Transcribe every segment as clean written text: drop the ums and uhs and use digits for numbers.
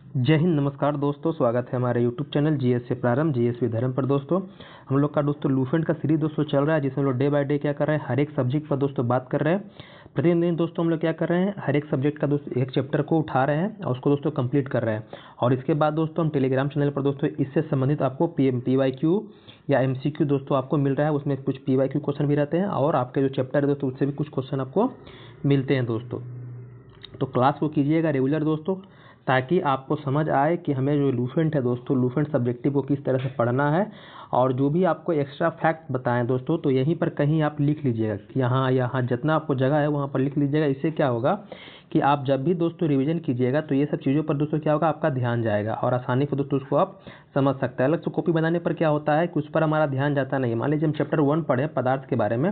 जय हिंद, नमस्कार दोस्तों। स्वागत है हमारे यूट्यूब चैनल जीएस से प्रारंभ जीएस विधर्म पर। दोस्तों हम लोग का लूसेंट का सीरीज दोस्तों चल रहा है, जिसमें हम लोग डे बाय डे क्या कर रहे हैं, हर एक सब्जेक्ट पर दोस्तों बात कर रहे हैं। प्रतिदिन दोस्तों हम लोग क्या कर रहे हैं, हर एक सब्जेक्ट का दोस्तों एक चैप्टर को उठा रहे हैं और उसको दोस्तों कंप्लीट कर रहे हैं। और इसके बाद दोस्तों हम टेलीग्राम चैनल पर दोस्तों इससे संबंधित आपको PYQ या MCQ दोस्तों आपको मिल रहा है। उसमें कुछ PYQ क्वेश्चन भी रहते हैं और आपके जो चैप्टर है दोस्तों उससे भी कुछ क्वेश्चन आपको मिलते हैं दोस्तों। तो क्लास को कीजिएगा रेगुलर दोस्तों, ताकि आपको समझ आए कि हमें जो लूसेंट है दोस्तों, लूसेंट सब्जेक्टिव को किस तरह से पढ़ना है। और जो भी आपको एक्स्ट्रा फैक्ट बताएं दोस्तों, तो यहीं पर कहीं आप लिख लीजिएगा, यहाँ यहाँ जितना आपको जगह है वहाँ पर लिख लीजिएगा। इससे क्या होगा कि आप जब भी दोस्तों रिवीजन कीजिएगा तो ये सब चीज़ों पर दोस्तों क्या होगा, आपका ध्यान जाएगा और आसानी से दोस्तों उसको आप समझ सकते हैं। अलग से कॉपी बनाने पर क्या होता है कि उस पर हमारा ध्यान जाता नहीं है। मान लीजिए हम चैप्टर 1 पढ़े पदार्थ के बारे में,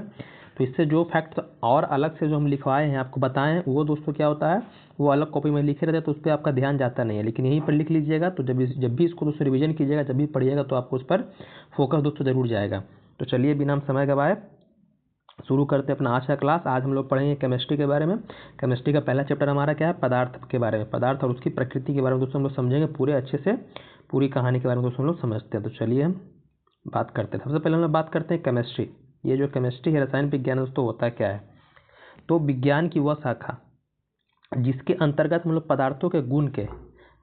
तो इससे जो फैक्ट्स और अलग से जो हम लिखवाए हैं, आपको बताएं हैं, वो दोस्तों क्या होता है, वो अलग कॉपी में लिखे रहते हैं, तो उस पर आपका ध्यान जाता नहीं है। लेकिन यहीं पर लिख लीजिएगा तो जब भी इसको दोस्तों रिवीजन कीजिएगा, जब भी पढ़िएगा, तो आपको उस पर फोकस दोस्तों जरूर जाएगा। तो चलिए बिना हम समय गवाए शुरू करते हैं अपना आज का क्लास। आज हम लोग पढ़ेंगे केमिस्ट्री के बारे में। केमिस्ट्री का पहला चैप्टर हमारा क्या है, पदार्थ के बारे में। पदार्थ और उसकी प्रकृति के बारे में दोस्तों हम लोग समझेंगे पूरे अच्छे से, पूरी कहानी के बारे में दोस्तों हम लोग समझते हैं। तो चलिए हम बात करते हैं। सबसे पहले हम लोग बात करते हैं केमिस्ट्री। ये जो केमिस्ट्री है, रसायन विज्ञान दोस्तों, होता क्या है। तो विज्ञान की वह शाखा जिसके अंतर्गत हम लोग पदार्थों के गुण के,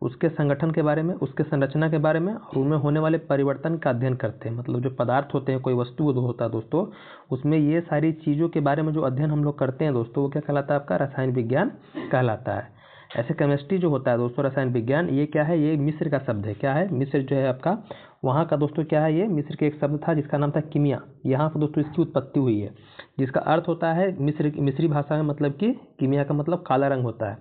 उसके संगठन के बारे में, उसके संरचना के बारे में और उनमें होने वाले परिवर्तन का अध्ययन करते हैं। मतलब जो पदार्थ होते हैं, कोई वस्तु होता है दोस्तों, उसमें ये सारी चीज़ों के बारे में जो अध्ययन हम लोग करते हैं दोस्तों, वो क्या कहलाता है, आपका रसायन विज्ञान कहलाता है। ऐसे केमिस्ट्री जो होता है दोस्तों, रसायन विज्ञान, ये क्या है, ये मिस्र का शब्द है। क्या है, मिस्र जो है आपका, वहाँ का दोस्तों क्या है, ये मिस्र के एक शब्द था जिसका नाम था कीमिया। यहाँ पर दोस्तों इसकी उत्पत्ति हुई है, जिसका अर्थ होता है मिस्री भाषा में, मतलब कि कीमिया का मतलब काला रंग होता है।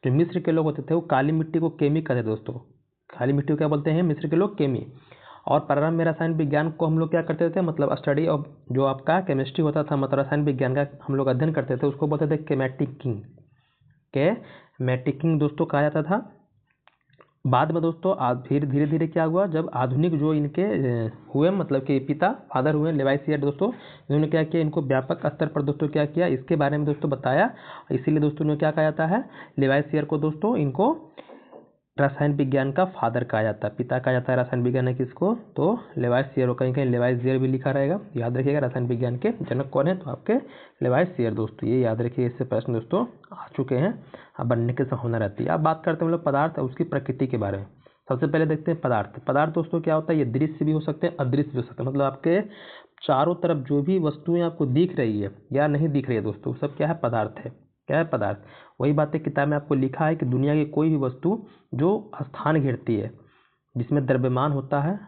जो मिस्र के लोग होते थे वो काली मिट्टी को केमी कहते थे दोस्तों। काली मिट्टी को क्या बोलते हैं, मिस्र के लोग केमी। और प्रारंभ में रसायन विज्ञान को हम लोग क्या करते थे, मतलब स्टडी ऑफ जो आपका केमिस्ट्री होता था, मतलब रसायन विज्ञान का हम लोग अध्ययन करते थे, उसको बोलते थे केमेटिकिंग। केमेटिकिंग दोस्तों कहा जाता था। बाद में दोस्तों फिर धीरे धीरे क्या हुआ, जब आधुनिक जो इनके हुए, मतलब कि पिता फादर हुए लेवाइसियर दोस्तों, इन्होंने क्या किया, इनको व्यापक स्तर पर दोस्तों क्या किया, इसके बारे में दोस्तों बताया। इसीलिए दोस्तों इन्हें क्या कहा जाता है, लेवाइसियर को दोस्तों, इनको रसायन विज्ञान का फादर कहा जाता है, पिता कहा जाता है रसायन विज्ञान है किसको, तो लेवाइसियर। कहीं कहीं लेवाइसियर भी लिखा रहेगा, याद रखिएगा। रसायन विज्ञान के जनक कौन है, तो आपके लेवाइसियर दोस्तों, ये याद रखिए। इससे प्रश्न दोस्तों आ चुके हैं, अब बनने की संभावना रहती है। अब बात करते हैं हम लोग पदार्थ और उसकी प्रकृति के बारे में। सबसे पहले देखते हैं पदार्थ। पदार्थ दोस्तों क्या होता है, ये दृश्य भी हो सकते हैं, अदृश्य भी हो सकते हैं। मतलब आपके चारों तरफ जो भी वस्तुएं आपको दिख रही है या नहीं दिख रही है दोस्तों, सब क्या है, पदार्थ है। क्या है, पदार्थ। वही बातें किताब में आपको लिखा है कि दुनिया की कोई भी वस्तु जो स्थान घेरती है, जिसमें द्रव्यमान होता है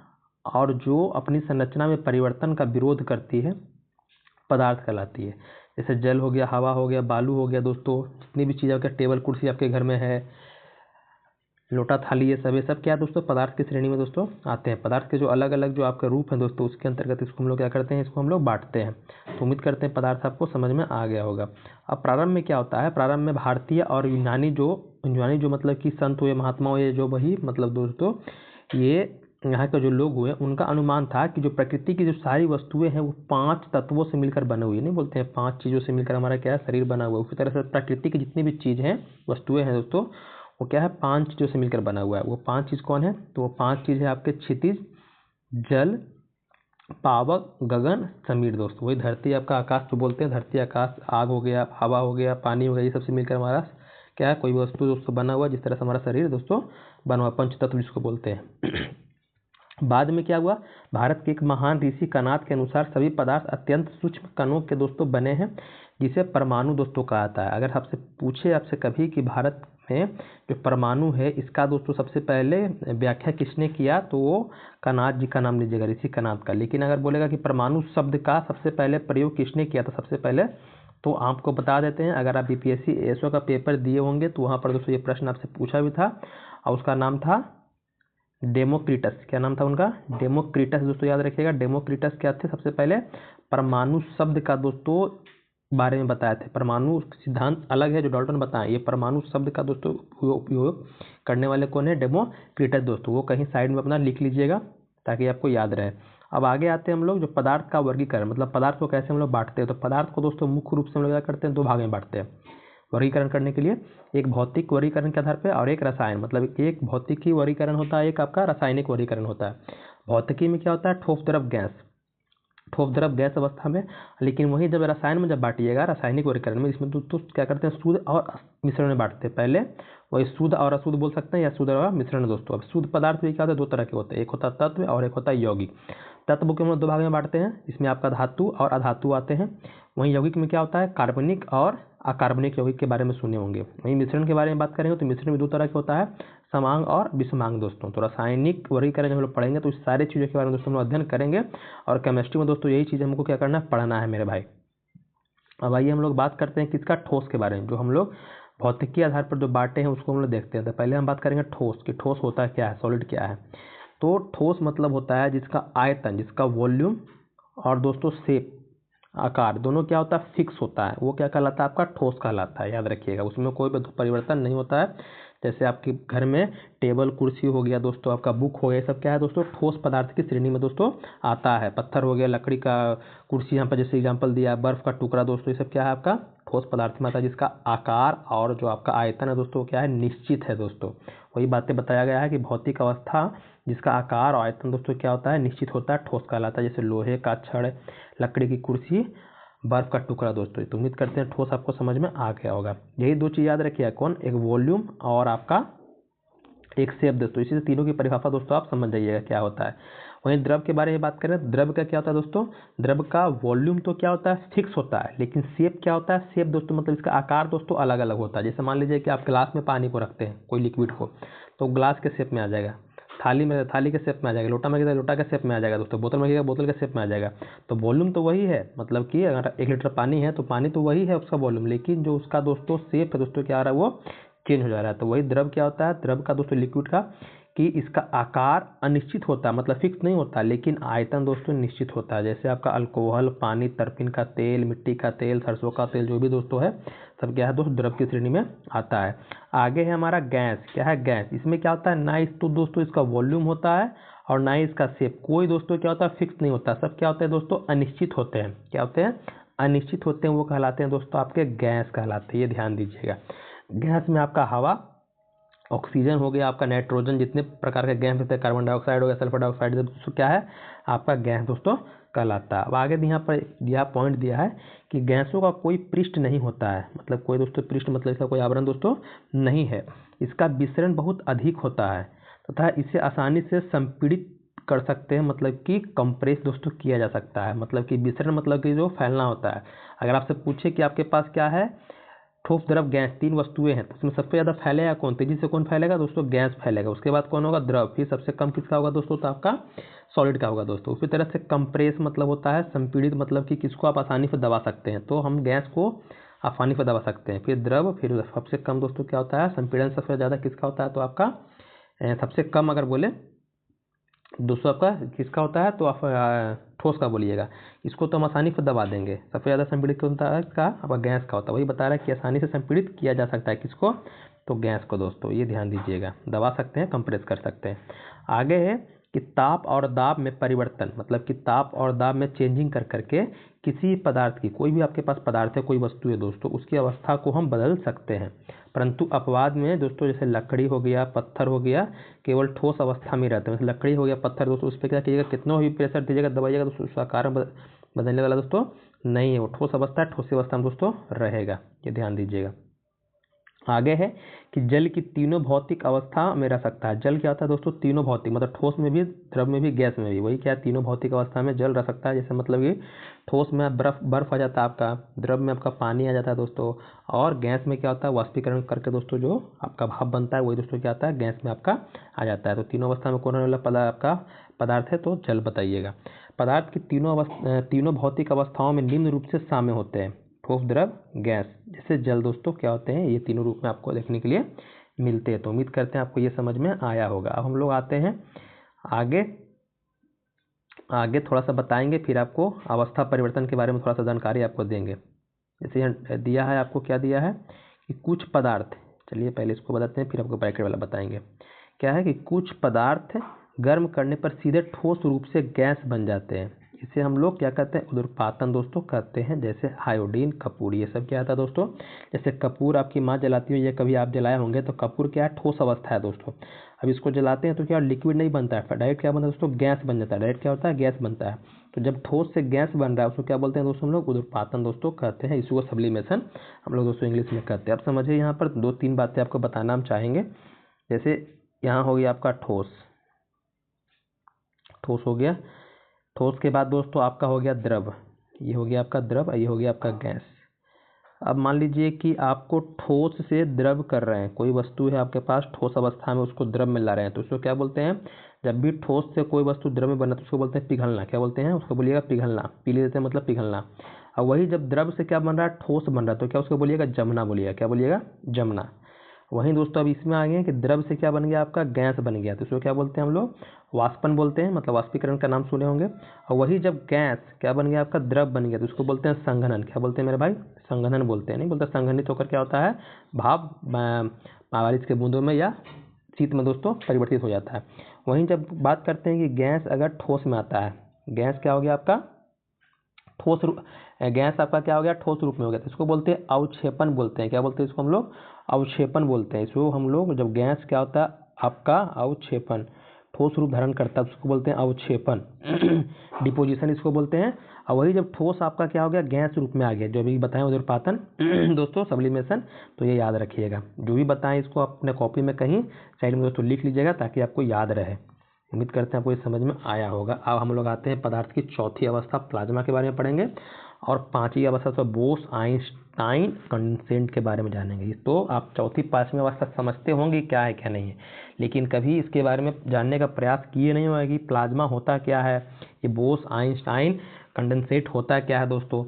और जो अपनी संरचना में परिवर्तन का विरोध करती है, पदार्थ कहलाती है। जैसे जल हो गया, हवा हो गया, बालू हो गया दोस्तों, जितनी भी चीज़ आपके टेबल कुर्सी आपके घर में है, लोटा थाली, ये सब क्या है दोस्तों, पदार्थ की श्रेणी में दोस्तों आते हैं। पदार्थ के जो अलग अलग जो आपका रूप है दोस्तों, उसके अंतर्गत इसको हम लोग क्या करते हैं, इसको हम लोग बांटते हैं। तो उम्मीद करते हैं पदार्थ आपको समझ में आ गया होगा। अब प्रारंभ में क्या होता है, प्रारंभ में भारतीय और यूनानी जो मतलब कि संत हुए, महात्मा हुए, जो वही मतलब दोस्तों, ये यहाँ के जो लोग हुए, उनका अनुमान था कि जो प्रकृति की जो सारी वस्तुएं हैं वो 5 तत्वों से मिलकर बने हुए, नहीं बोलते हैं 5 चीज़ों से मिलकर हमारा क्या है, शरीर बना हुआ है। उसी तरह से प्रकृति की जितनी भी चीज़ हैं, वस्तुएं हैं दोस्तों, वो क्या है, 5 चीज़ों से मिलकर बना हुआ है। वो 5 चीज़ कौन है, तो वो 5 चीज़ है आपके क्षितिज, जल, पावक, गगन, समीर दोस्तों। वही धरती, आपका आकाश जो बोलते हैं, धरती, आकाश, आग हो गया, हवा हो गया, पानी हो गया, ये सबसे मिलकर हमारा क्या है, कोई वस्तु दोस्तों बना हुआ, जिस तरह से हमारा शरीर दोस्तों बना हुआ, पंच तत्व जिसको बोलते हैं। बाद में क्या हुआ, भारत के एक महान ऋषि कनाद के अनुसार सभी पदार्थ अत्यंत सूक्ष्म कणों के दोस्तों बने हैं, जिसे परमाणु दोस्तों कहा जाता है। अगर आपसे पूछे आपसे कभी कि भारत में जो परमाणु है, इसका दोस्तों सबसे पहले व्याख्या किसने किया, तो वो कनाद जी का नाम लीजिएगा, ऋषि कनाद का। लेकिन अगर बोलेगा कि परमाणु शब्द का सबसे पहले प्रयोग किसने किया था सबसे पहले, तो आपको बता देते हैं। अगर आप BPSC ASO का पेपर दिए होंगे तो वहाँ पर दोस्तों ये प्रश्न आपसे पूछा भी था, और उसका नाम था डेमोक्रिटस। क्या नाम था उनका, डेमोक्रिटस दोस्तों, याद रखिएगा। डेमोक्रिटस क्या थे, सबसे पहले परमाणु शब्द का दोस्तों बारे में बताए थे। परमाणु सिद्धांत अलग है जो डाल्टन बताए, ये परमाणु शब्द का दोस्तों उपयोग करने वाले कौन है, डेमोक्रिटस दोस्तों। वो कहीं साइड में अपना लिख लीजिएगा ताकि आपको याद रहे। अब आगे आते हैं हम लोग जो पदार्थ का वर्गीकरण, मतलब पदार्थ को कैसे हम लोग बांटते हैं। तो पदार्थ को दोस्तों मुख्य रूप से हम लोग क्या करते हैं, 2 भाग में बांटते हैं। वर्गीकरण करने के लिए, एक भौतिक वर्गीकरण के आधार पर और एक रसायन, मतलब एक भौतिकी वर्गीकरण होता है, एक आपका रासायनिक वर्गीकरण होता है। भौतिकी में क्या होता है, ठोस द्रव गैस, ठोस द्रव गैस अवस्था में। लेकिन वही जब रसायन में जब बांटिएगा, रासायनिक वर्गीकरण में, इसमें तो क्या करते हैं, शुद्ध और मिश्रण में बांटते हैं। पहले वही शुद्ध और अशुद्ध बोल सकते हैं, या शुद्ध और मिश्रण दोस्तों। अब शुद्ध पदार्थ भी क्या होता है, दो तरह के होते हैं, एक होता है तत्व और एक होता है यौगिक। तत्व को हम लोग दो भाग में बांटते हैं, इसमें आपका धातु और अधातु आते हैं। वहीं यौगिक में क्या होता है, कार्बनिक और अकार्बनिक यौगिक के बारे में सुने होंगे। वहीं मिश्रण के बारे में बात करेंगे तो मिश्रण में दो तरह के होता है, समांग और विषमांग दोस्तों। तो रासायनिक वर्गीकरण हम लोग पढ़ेंगे तो इस सारी चीज़ों के बारे में दोस्तों हम लोग अध्ययन करेंगे। और केमिस्ट्री में दोस्तों यही चीज़ हमको क्या करना है, पढ़ना है मेरे भाई। अब आइए हम लोग बात करते हैं किसका, ठोस के बारे में। जो हम लोग भौतिक के आधार पर जो बांटे हैं उसको हम लोग देखते हैं। तो पहले हम बात करेंगे ठोस की, ठोस होता है क्या है, सॉलिड क्या है। तो ठोस मतलब होता है जिसका आयतन, जिसका वॉल्यूम और दोस्तों शेप, आकार दोनों क्या होता है, फिक्स होता है, वो क्या कहलाता है, आपका ठोस कहलाता है। याद रखिएगा, उसमें कोई भी परिवर्तन नहीं होता है। जैसे आपके घर में टेबल कुर्सी हो गया दोस्तों, आपका बुक हो गया, सब क्या है दोस्तों, ठोस पदार्थ की श्रेणी में दोस्तों आता है। पत्थर हो गया, लकड़ी का कुर्सी, यहाँ पर जैसे एग्जांपल दिया है, बर्फ का टुकड़ा दोस्तों, ये सब क्या है आपका ठोस पदार्थ में आता है, जिसका आकार और जो आपका आयतन है दोस्तों क्या है, निश्चित है दोस्तों। वही बातें बताया गया है कि भौतिक अवस्था जिसका आकार और आयतन दोस्तों क्या होता है, निश्चित होता है, ठोस कहलाता है। जैसे लोहे का छड़, लकड़ी की कुर्सी, बर्फ का टुकड़ा दोस्तों। तो उम्मीद करते हैं ठोस आपको समझ में आ गया होगा। यही दो चीज़ याद रखिए, कौन, एक वॉल्यूम और आपका एक शेप दोस्तों। इसी से तीनों की परिभाषा दोस्तों आप समझ जाइएगा क्या होता है। वहीं द्रव के बारे में बात करें, द्रव का क्या होता है दोस्तों, द्रव का वॉल्यूम तो क्या होता है, फिक्स होता है, लेकिन शेप क्या होता है, शेप दोस्तों मतलब इसका आकार दोस्तों अलग अलग होता है। जैसे मान लीजिए कि आप गिलास में पानी को रखते हैं, कोई लिक्विड को, तो ग्लास के शेप में आ जाएगा, थाली में थाली के शेप में आ जाएगा, लोटा में लोटा के शेप में आ जाएगा दोस्तों, बोतल में बोतल के शेप में आ जाएगा। तो वॉल्यूम तो वही है, मतलब कि अगर 1 लीटर पानी है तो पानी तो वही है उसका वॉल्यूम, लेकिन जो उसका दोस्तों शेप है दोस्तों क्या आ रहा है, वो चेंज हो जा रहा है। तो वही द्रव क्या होता है, द्रव का दोस्तों लिक्विड का, कि इसका आकार अनिश्चित होता है, मतलब फिक्स नहीं होता, लेकिन आयतन दोस्तों निश्चित होता है। जैसे आपका अल्कोहल, पानी, तरपीन का तेल, मिट्टी का तेल, सरसों का तेल, जो भी दोस्तों है सब क्या है दोस्तों द्रव की श्रेणी में आता है। आगे है हमारा गैस, क्या है गैस। इसमें क्या होता है, ना इस तो दोस्तों इसका वॉल्यूम होता है और ना ही इसका शेप, कोई दोस्तों क्या होता है फिक्स नहीं होता, सब क्या होते हैं दोस्तों अनिश्चित होते हैं। क्या होते हैं, अनिश्चित होते हैं, वो कहलाते हैं दोस्तों आपके गैस कहलाते हैं। ये ध्यान दीजिएगा। गैस में आपका हवा, ऑक्सीजन हो गया, आपका नाइट्रोजन, जितने प्रकार के गैस होते हैं, कार्बन डाइऑक्साइड हो गया, सल्फर डाइऑक्साइड, दोस्तों क्या है आपका गैस दोस्तों कहलाता है। अब आगे यहाँ पर यह पॉइंट दिया है कि गैसों का कोई पृष्ठ नहीं होता है, मतलब कोई दोस्तों पृष्ठ मतलब इसका कोई आवरण दोस्तों नहीं है। इसका विसरण बहुत अधिक होता है तथा इसे आसानी से संपीड़ित कर सकते हैं, मतलब कि कंप्रेस दोस्तों किया जा सकता है। मतलब कि विसरण मतलब कि जो फैलना होता है। अगर आपसे पूछे कि आपके पास क्या है, ठोस, द्रव, गैस, तीन वस्तुएं हैं, तो उसमें सबसे ज़्यादा फैलेगा कौन, तेजी से कौन फैलेगा दोस्तों, गैस फैलेगा। उसके बाद कौन होगा, द्रव, फिर सबसे कम किसका होगा दोस्तों, तो आपका सॉलिड का होगा दोस्तों। उसी तरह से कंप्रेस मतलब होता है संपीड़ित, मतलब कि किसको आप आसानी से दबा सकते हैं, तो हम गैस को आसानी से दबा सकते हैं। फिर द्रव, फिर सबसे कम दोस्तों क्या होता है, संपीड़न सबसे ज़्यादा किसका होता है, तो आपका सबसे कम अगर बोले दोस्तों आपका किसका होता है, तो आप ठोस का बोलिएगा। इसको तो हम आसानी से दबा देंगे। सबसे ज़्यादा संपीड़ित कौन होता है, इसका आपका गैस का होता है। वही बता रहा है कि आसानी से संपीड़ित किया जा सकता है किसको, तो गैस को दोस्तों। ये ध्यान दीजिएगा, दबा सकते हैं, कंप्रेस कर सकते हैं। आगे है कि ताप और दाब में परिवर्तन, मतलब कि ताप और दाब में चेंजिंग कर करके किसी पदार्थ की, कोई भी आपके पास पदार्थ है, कोई वस्तु है दोस्तों, उसकी अवस्था को हम बदल सकते हैं। परंतु अपवाद में दोस्तों जैसे लकड़ी हो गया, पत्थर हो गया, केवल ठोस अवस्था में रहते हैं। जैसे लकड़ी हो गया, पत्थर दोस्तों, उस पर क्या कीजिएगा, कितना भी प्रेशर दीजिएगा, दबाइएगा, तो उसका आकार बदलने वाला दोस्तों नहीं है, वो ठोस अवस्था है, ठोस अवस्था में दोस्तों रहेगा। ये ध्यान दीजिएगा। आगे है कि जल की तीनों भौतिक अवस्था में रह सकता है। जल क्या होता है दोस्तों, तीनों भौतिक, मतलब ठोस में भी, द्रव में भी, गैस में भी। वही क्या है, तीनों भौतिक अवस्था में जल रह सकता है। जैसे मतलब कि ठोस में बर्फ आ जाता है आपका, द्रव में आपका पानी आ जाता है दोस्तों, और गैस में क्या होता है, वाष्पीकरण करके दोस्तों जो आपका भाप बनता है वही दोस्तों क्या आता है, गैस में आपका आ जाता है। तो तीनों अवस्था में कौन वाला आपका पदार्थ है, तो जल बताइएगा। पदार्थ की तीनों भौतिक अवस्थाओं में निम्न रूप से शामिल होते हैं, ठोस, द्रव, गैस। जैसे जल दोस्तों क्या होते हैं, ये तीनों रूप में आपको देखने के लिए मिलते हैं। तो उम्मीद करते हैं आपको ये समझ में आया होगा। अब हम लोग आते हैं आगे थोड़ा सा बताएंगे, फिर आपको अवस्था परिवर्तन के बारे में थोड़ा सा जानकारी आपको देंगे। जैसे यहाँ दिया है आपको, क्या दिया है कि कुछ पदार्थ, चलिए पहले इसको बताते हैं फिर आपको ब्रैकेट वाला बताएंगे। क्या है कि कुछ पदार्थ गर्म करने पर सीधे ठोस रूप से गैस बन जाते हैं इसे हम लोग क्या कहते हैं, उदरपातन दोस्तों कहते हैं। जैसे आयोडीन, कपूर, ये सब क्या आता है दोस्तों। जैसे कपूर आपकी माँ जलाती है, ये कभी आप जलाए होंगे, तो कपूर क्या है, ठोस अवस्था है दोस्तों। अब इसको जलाते हैं तो क्या लिक्विड नहीं बनता है, डायरेक्ट क्या बनता है दोस्तों, गैस बन जाता है। डायरेक्ट क्या होता है, गैस बनता है। तो जब ठोस से गैस बन रहा है उसको क्या बोलते हैं दोस्तों, हम लोग उदरपातन दोस्तों कहते हैं। इसको सब्लिमेशन हम लोग दोस्तों इंग्लिश में कहते हैं। अब समझिए यहाँ पर 2-3 बातें आपको बताना हम चाहेंगे। जैसे यहाँ हो गया आपका ठोस, ठोस हो गया। ठोस के बाद दोस्तों आपका हो गया द्रव, ये हो गया आपका द्रव, ये हो गया आपका गैस। अब मान लीजिए कि आपको ठोस से द्रव कर रहे हैं, कोई वस्तु है आपके पास ठोस अवस्था में, उसको द्रव में ला रहे हैं, तो उसको क्या बोलते हैं, जब भी ठोस से कोई वस्तु द्रव में बना तो उसको बोलते हैं पिघलना। क्या बोलते हैं, उसको बोलिएगा पिघलना, पी लेते हैं मतलब पिघलना। और वही जब द्रव से क्या बन रहा है, ठोस बन रहा है, तो क्या उसको बोलिएगा, जमना बोलिएगा। क्या बोलिएगा, जमना। वहीं दोस्तों अब इसमें आ गए कि द्रव से क्या बन गया आपका, गैस बन गया, तो इसको क्या बोलते हैं हम लोग, वाष्पन बोलते हैं, मतलब वाष्पीकरण का नाम सुने होंगे। और वही जब गैस क्या बन गया आपका, द्रव बन गया, तो उसको बोलते हैं संघनन। क्या बोलते हैं मेरे भाई, संघनन बोलते हैं। नहीं बोलते संघनित होकर क्या होता है, भाप बारिश के बूंदों में या शीत में दोस्तों परिवर्तित हो जाता है। वहीं जब बात करते हैं कि गैस अगर ठोस में आता है, गैस क्या हो गया आपका, ठोस गैस आपका क्या हो गया, ठोस रूप में हो गया, तो इसको बोलते हैं अवक्षेपण बोलते हैं। क्या बोलते हैं इसको हम लोग, अवक्षेपण बोलते हैं। इसको हम लोग जब गैस क्या होता है आपका अवक्षेपण, ठोस रूप धारण करता है, उसको बोलते हैं अवक्षेपण डिपोजिशन इसको बोलते हैं। और वही जब ठोस आपका क्या हो गया, गैस रूप में आ गया, जो भी बताएं उदरपातन दोस्तों सब्लिमेशन, तो ये याद रखिएगा। जो भी बताएं इसको अपने कॉपी में कहीं साइड में दोस्तों लिख लीजिएगा ताकि आपको याद रहे। उम्मीद करते हैं आपको ये समझ में आया होगा। अब हम लोग आते हैं पदार्थ की चौथी अवस्था प्लाज्मा के बारे में पढ़ेंगे, और पांचवी अवस्था तो बोस आइंस्टाइन कंडेंसेट के बारे में जानेंगे। तो आप चौथी पांचवी अवस्था समझते होंगे क्या है क्या नहीं है, लेकिन कभी इसके बारे में जानने का प्रयास किए नहीं होगा कि प्लाज्मा होता क्या है, ये बोस आइंस्टाइन कंडेंसेट होता क्या है दोस्तों।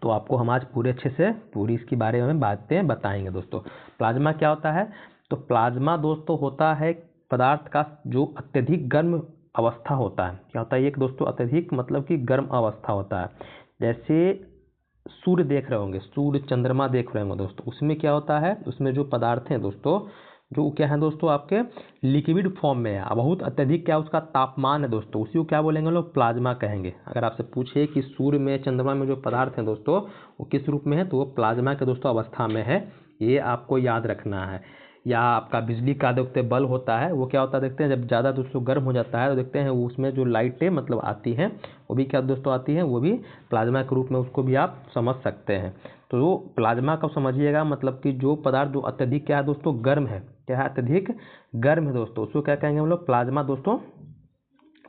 तो आपको हम आज पूरे अच्छे से पूरी इसके बारे में बातें बताएंगे दोस्तों। प्लाज्मा क्या होता है, तो प्लाज्मा दोस्तों होता है पदार्थ का जो अत्यधिक गर्म अवस्था होता है। क्या होता है एक दोस्तों, अत्यधिक मतलब कि गर्म अवस्था होता है। जैसे सूर्य देख रहे होंगे, सूर्य चंद्रमा देख रहे होंगे दोस्तों, उसमें क्या होता है, उसमें जो पदार्थ हैं दोस्तों, जो क्या है दोस्तों आपके लिक्विड फॉर्म में है, बहुत अत्यधिक क्या उसका तापमान है दोस्तों, उसी को क्या बोलेंगे लोग, प्लाज्मा कहेंगे। अगर आपसे पूछे कि सूर्य में चंद्रमा में जो पदार्थ हैं दोस्तों वो किस रूप में है, तो वो प्लाज्मा के दोस्तों अवस्था में है, ये आपको याद रखना है। या आपका बिजली का देखते बल्ब होता है, वो क्या होता है देखते हैं, जब ज़्यादा दोस्तों गर्म हो जाता है तो देखते हैं उसमें जो लाइटें मतलब आती हैं वो भी क्या दोस्तों आती हैं, वो भी प्लाज्मा के रूप में, उसको भी आप समझ सकते हैं। तो प्लाज्मा का समझिएगा, मतलब कि जो पदार्थ जो अत्यधिक क्या है दोस्तों, गर्म है, क्या है अत्यधिक गर्म है दोस्तों, उसको क्या कहेंगे हम लोग, प्लाज्मा दोस्तों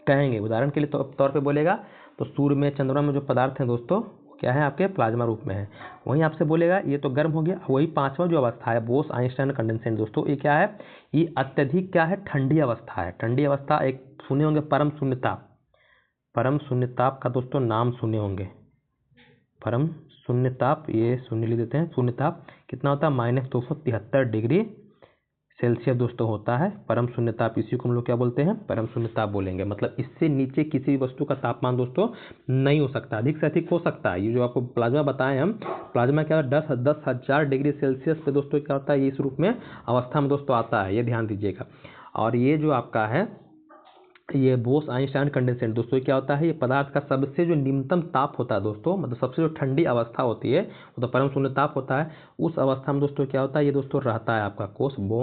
कहेंगे। उदाहरण के लिए तौर पे बोलेगा तो सूर्य में चंद्रमा में जो पदार्थ हैं दोस्तों क्या है आपके प्लाज्मा रूप में है। वहीं आपसे बोलेगा ये तो गर्म हो गया। वही पांचवा जो अवस्था है बोस आइंस्टाइन कंडेंसेट दोस्तों, ये क्या है, ये अत्यधिक क्या है, ठंडी अवस्था है। ठंडी अवस्था एक सुने होंगे परम शून्य ताप, परम शून्य ताप का दोस्तों नाम सुने होंगे, परम शून्य ताप, ये शून्य लिख देते हैं। शून्य ताप कितना होता है, -273 डिग्री सेल्सियस दोस्तों होता है परम शून्य ताप। इसी को हम लोग क्या बोलते हैं, परम शून्य ताप बोलेंगे। मतलब इससे नीचे किसी भी वस्तु का तापमान दोस्तों नहीं हो सकता, अधिक से अधिक हो सकता है। ये जो आपको प्लाज्मा बताएं हम, प्लाज्मा क्या है 10,000 डिग्री सेल्सियस पे दोस्तों क्या होता है, इस रूप में अवस्था में दोस्तों आता है, ये ध्यान दीजिएगा। और ये जो आपका है ये बोस आइंस्टाइन कंडेंसेट दोस्तों क्या होता है, ये पदार्थ का सबसे जो निम्नतम ताप होता है दोस्तों, मतलब सबसे जो ठंडी अवस्था होती है वो तो परम शून्य ताप होता है। उस अवस्था में दोस्तों क्या होता है, ये दोस्तों रहता है आपका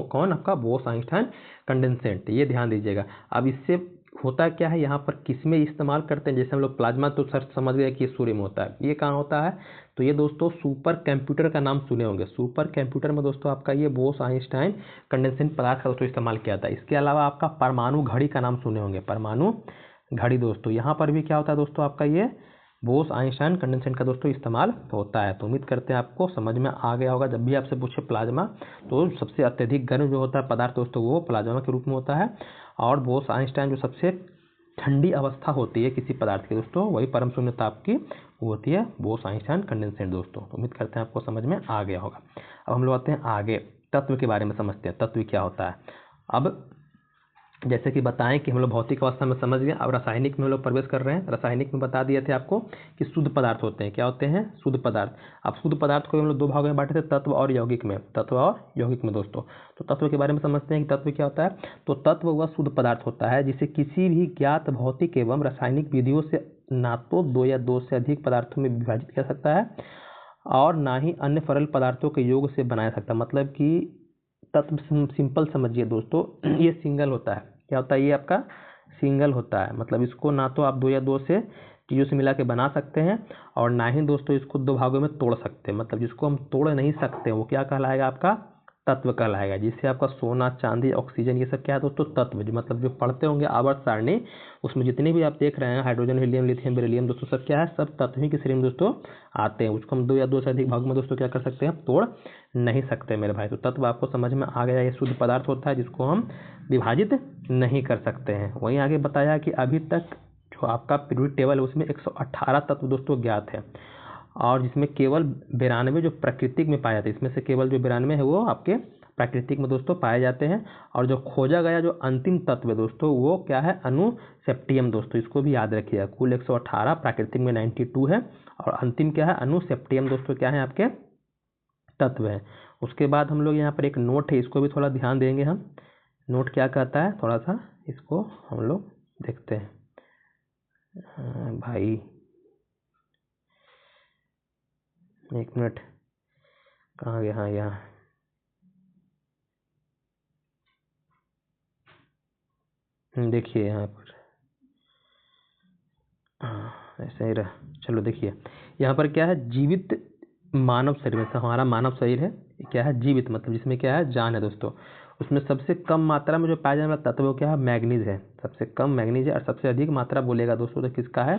कौन आपका बोस आइंस्टाइन कंडेंसेट, ये ध्यान दीजिएगा। अब इससे होता क्या है, यहाँ पर किस में इस्तेमाल करते हैं, जैसे हम लोग प्लाज्मा तो सर समझ गए कि सूर्य में होता है, ये कहाँ होता है, तो ये दोस्तों सुपर कंप्यूटर का नाम सुने होंगे। सुपर कंप्यूटर में दोस्तों आपका ये बोस आइंस्टाइन कंडेंसेट पदार्थ का दोस्तों इस्तेमाल किया था। इसके अलावा आपका परमाणु घड़ी का नाम सुने होंगे, परमाणु घड़ी दोस्तों, यहाँ पर भी क्या होता है दोस्तों आपका ये बोस आइंस्टाइन कंडेंसेट का दोस्तों इस्तेमाल होता है। तो उम्मीद करते हैं आपको समझ में आ गया होगा। जब भी आपसे पूछे प्लाज्मा, तो सबसे अत्यधिक गर्म जो होता है पदार्थ दोस्तों वो प्लाज्मा के रूप में होता है, और बोस आइंस्टाइन जो सबसे ठंडी अवस्था होती है किसी पदार्थ की दोस्तों, वही परम शून्य ताप की वो होती है बोस आइंस्टाइन कंडेंसेट दोस्तों। तो उम्मीद करते हैं आपको समझ में आ गया होगा। अब हम लोग आते हैं आगे, तत्व के बारे में समझते हैं, तत्व क्या होता है। अब जैसे कि बताएं कि हम लोग भौतिक अवस्था में समझ गए, अब रासायनिक में हम लोग प्रवेश कर रहे हैं। रासायनिक में बता दिए थे आपको कि शुद्ध पदार्थ होते हैं, क्या होते हैं, शुद्ध पदार्थ। अब शुद्ध पदार्थ को हम लोग दो भागों में बांटे थे, तत्व और यौगिक में, तत्व और यौगिक में दोस्तों। तो तत्व के बारे में समझते हैं कि तत्व क्या होता है। तो तत्व वह शुद्ध पदार्थ होता है जिसे किसी भी ज्ञात भौतिक एवं रासायनिक विधियों से ना तो दो या दो से अधिक पदार्थों में विभाजित किया सकता है और ना ही अन्य सरल पदार्थों के योग से बनाया सकता है। मतलब कि तत्व सिंपल समझिए दोस्तों, ये सिंगल होता है। क्या होता है, ये आपका सिंगल होता है। मतलब इसको ना तो आप दो या दो से चीज़ों से मिला के बना सकते हैं और ना ही दोस्तों इसको दो भागों में तोड़ सकते हैं। मतलब जिसको हम तोड़ नहीं सकते वो क्या कहलाएगा, आपका तत्व कहलाएगा। जिससे आपका सोना, चांदी, ऑक्सीजन, ये सब क्या है दोस्तों, तत्व। जो मतलब जो पढ़ते होंगे आवर्त सारणी, उसमें जितने भी आप देख रहे हैं हाइड्रोजन, हीलियम, लिथियम, बेरिलियम दोस्तों, सब क्या है, सब तत्व ही की श्रेणी में दोस्तों आते हैं। उसको हम दो या दो से अधिक भागों में दोस्तों क्या कर सकते हैं, तोड़ नहीं सकते मेरे भाई। तो तत्व आपको समझ में आ गया, ये शुद्ध पदार्थ होता है जिसको हम विभाजित नहीं कर सकते हैं। वहीं आगे बताया कि अभी तक जो आपका पीरियोडिक टेबल है उसमें 118 तत्व दोस्तों ज्ञात है और जिसमें केवल 92 जो प्राकृतिक में पाए जाते हैं। इसमें से केवल जो 92 है वो आपके प्राकृतिक में दोस्तों पाए जाते हैं। और जो खोजा गया जो अंतिम तत्व है दोस्तों वो क्या है, अनुसेप्टियम दोस्तों। इसको भी याद रखिएगा, कुल 118, प्राकृतिक में 92 है और अंतिम क्या है, अनुसेप्टियम दोस्तों क्या है, आपके तत्व है। उसके बाद हम लोग यहाँ पर एक नोट है, इसको भी थोड़ा ध्यान देंगे हम। नोट क्या कहता है, थोड़ा सा इसको हम लोग देखते हैं। भाई एक मिनट, कहाँ गया, हाँ यहाँ। देखिए यहाँ पर, ऐसे ही रहा। चलो देखिए यहाँ पर क्या है, जीवित मानव शरीर में, हमारा मानव शरीर है क्या है, जीवित, मतलब जिसमें क्या है, जान है दोस्तों। उसमें सबसे कम मात्रा में जो पाया जाने वाला तत्व वो क्या है, मैग्नीज है। सबसे कम मैग्नीज है और सबसे अधिक मात्रा बोलेगा दोस्तों तो किसका है,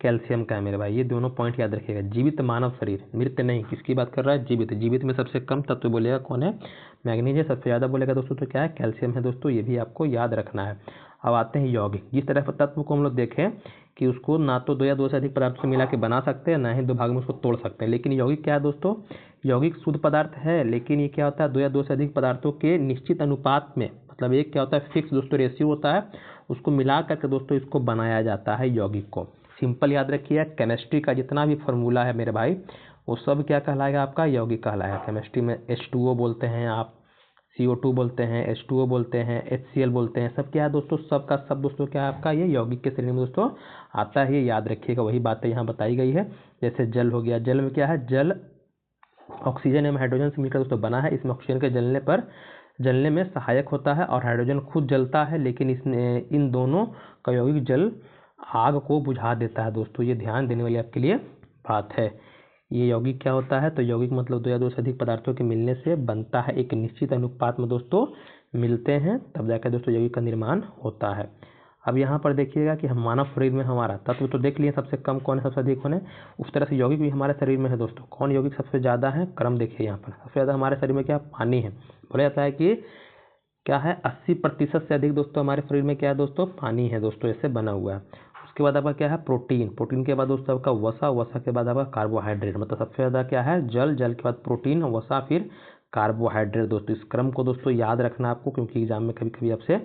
कैल्शियम का है मेरे भाई। ये दोनों पॉइंट याद रखिएगा। जीवित मानव शरीर, मृत नहीं, किसकी बात कर रहा है, जीवित। जीवित में सबसे कम तत्व बोलेगा कौन है, मैग्नीज है। सबसे ज़्यादा बोलेगा दोस्तों तो क्या है, कैल्शियम है दोस्तों। ये भी आपको याद रखना है। अब आते हैं यौगिक। जिस तरह तत्व को हम लोग देखें कि उसको ना तो दो या दो से अधिक पदार्थों से मिला के बना सकते हैं, ना ही दो भाग में उसको तोड़ सकते हैं। लेकिन यौगिक क्या है दोस्तों, यौगिक शुद्ध पदार्थ है, लेकिन ये क्या होता है, दो या दो से अधिक पदार्थों के निश्चित अनुपात में, मतलब एक क्या होता है, फिक्स दोस्तों रेशियो होता है, उसको मिला करके दोस्तों इसको बनाया जाता है यौगिक को। सिंपल याद रखिए, केमिस्ट्री का जितना भी फॉर्मूला है मेरे भाई वो सब क्या कहलाएगा, आपका यौगिक कहलाएगा। केमिस्ट्री में H2O बोलते हैं आप, CO2 बोलते हैं, H2O बोलते हैं, HCl बोलते हैं, सब क्या है दोस्तों, सब का सब दोस्तों क्या है, आपका ये यौगिक के श्रेणी में दोस्तों आता है। ये याद रखिएगा, वही बातें यहाँ बताई गई है। जैसे जल हो गया, जल में क्या है, जल ऑक्सीजन एवं हाइड्रोजन से मिलकर दोस्तों बना है। इसमें ऑक्सीजन के जलने में सहायक होता है और हाइड्रोजन खुद जलता है, लेकिन इन दोनों का यौगिक जल आग को बुझा देता है दोस्तों। ये ध्यान देने वाली आपके लिए बात है। ये यौगिक क्या होता है, तो यौगिक मतलब दो या दो से अधिक पदार्थों के मिलने से बनता है, एक निश्चित अनुपात में दोस्तों मिलते हैं तब जाकर दोस्तों यौगिक का निर्माण होता है। अब यहाँ पर देखिएगा कि हम मानव शरीर में हमारा तत्व तो देख लिए, सबसे कम कौन है, सबसे अधिक कौन है। उस तरह से यौगिक भी हमारे शरीर में है दोस्तों। कौन यौगिक सबसे ज़्यादा है, क्रम देखिए यहाँ पर। सबसे ज़्यादा हमारे शरीर में क्या, पानी है। बोला जाता है कि क्या है, 80% से अधिक दोस्तों हमारे शरीर में क्या है दोस्तों, पानी है दोस्तों, ऐसे बना हुआ है। उसके बाद आपका क्या है, प्रोटीन। प्रोटीन के बाद दोस्तों आपका वसा। वसा के बाद आपका कार्बोहाइड्रेट। मतलब सबसे ज़्यादा क्या है, जल। जल के बाद प्रोटीन, वसा, फिर कार्बोहाइड्रेट दोस्तों। इस क्रम को दोस्तों याद रखना आपको, क्योंकि एग्जाम में कभी कभी आपसे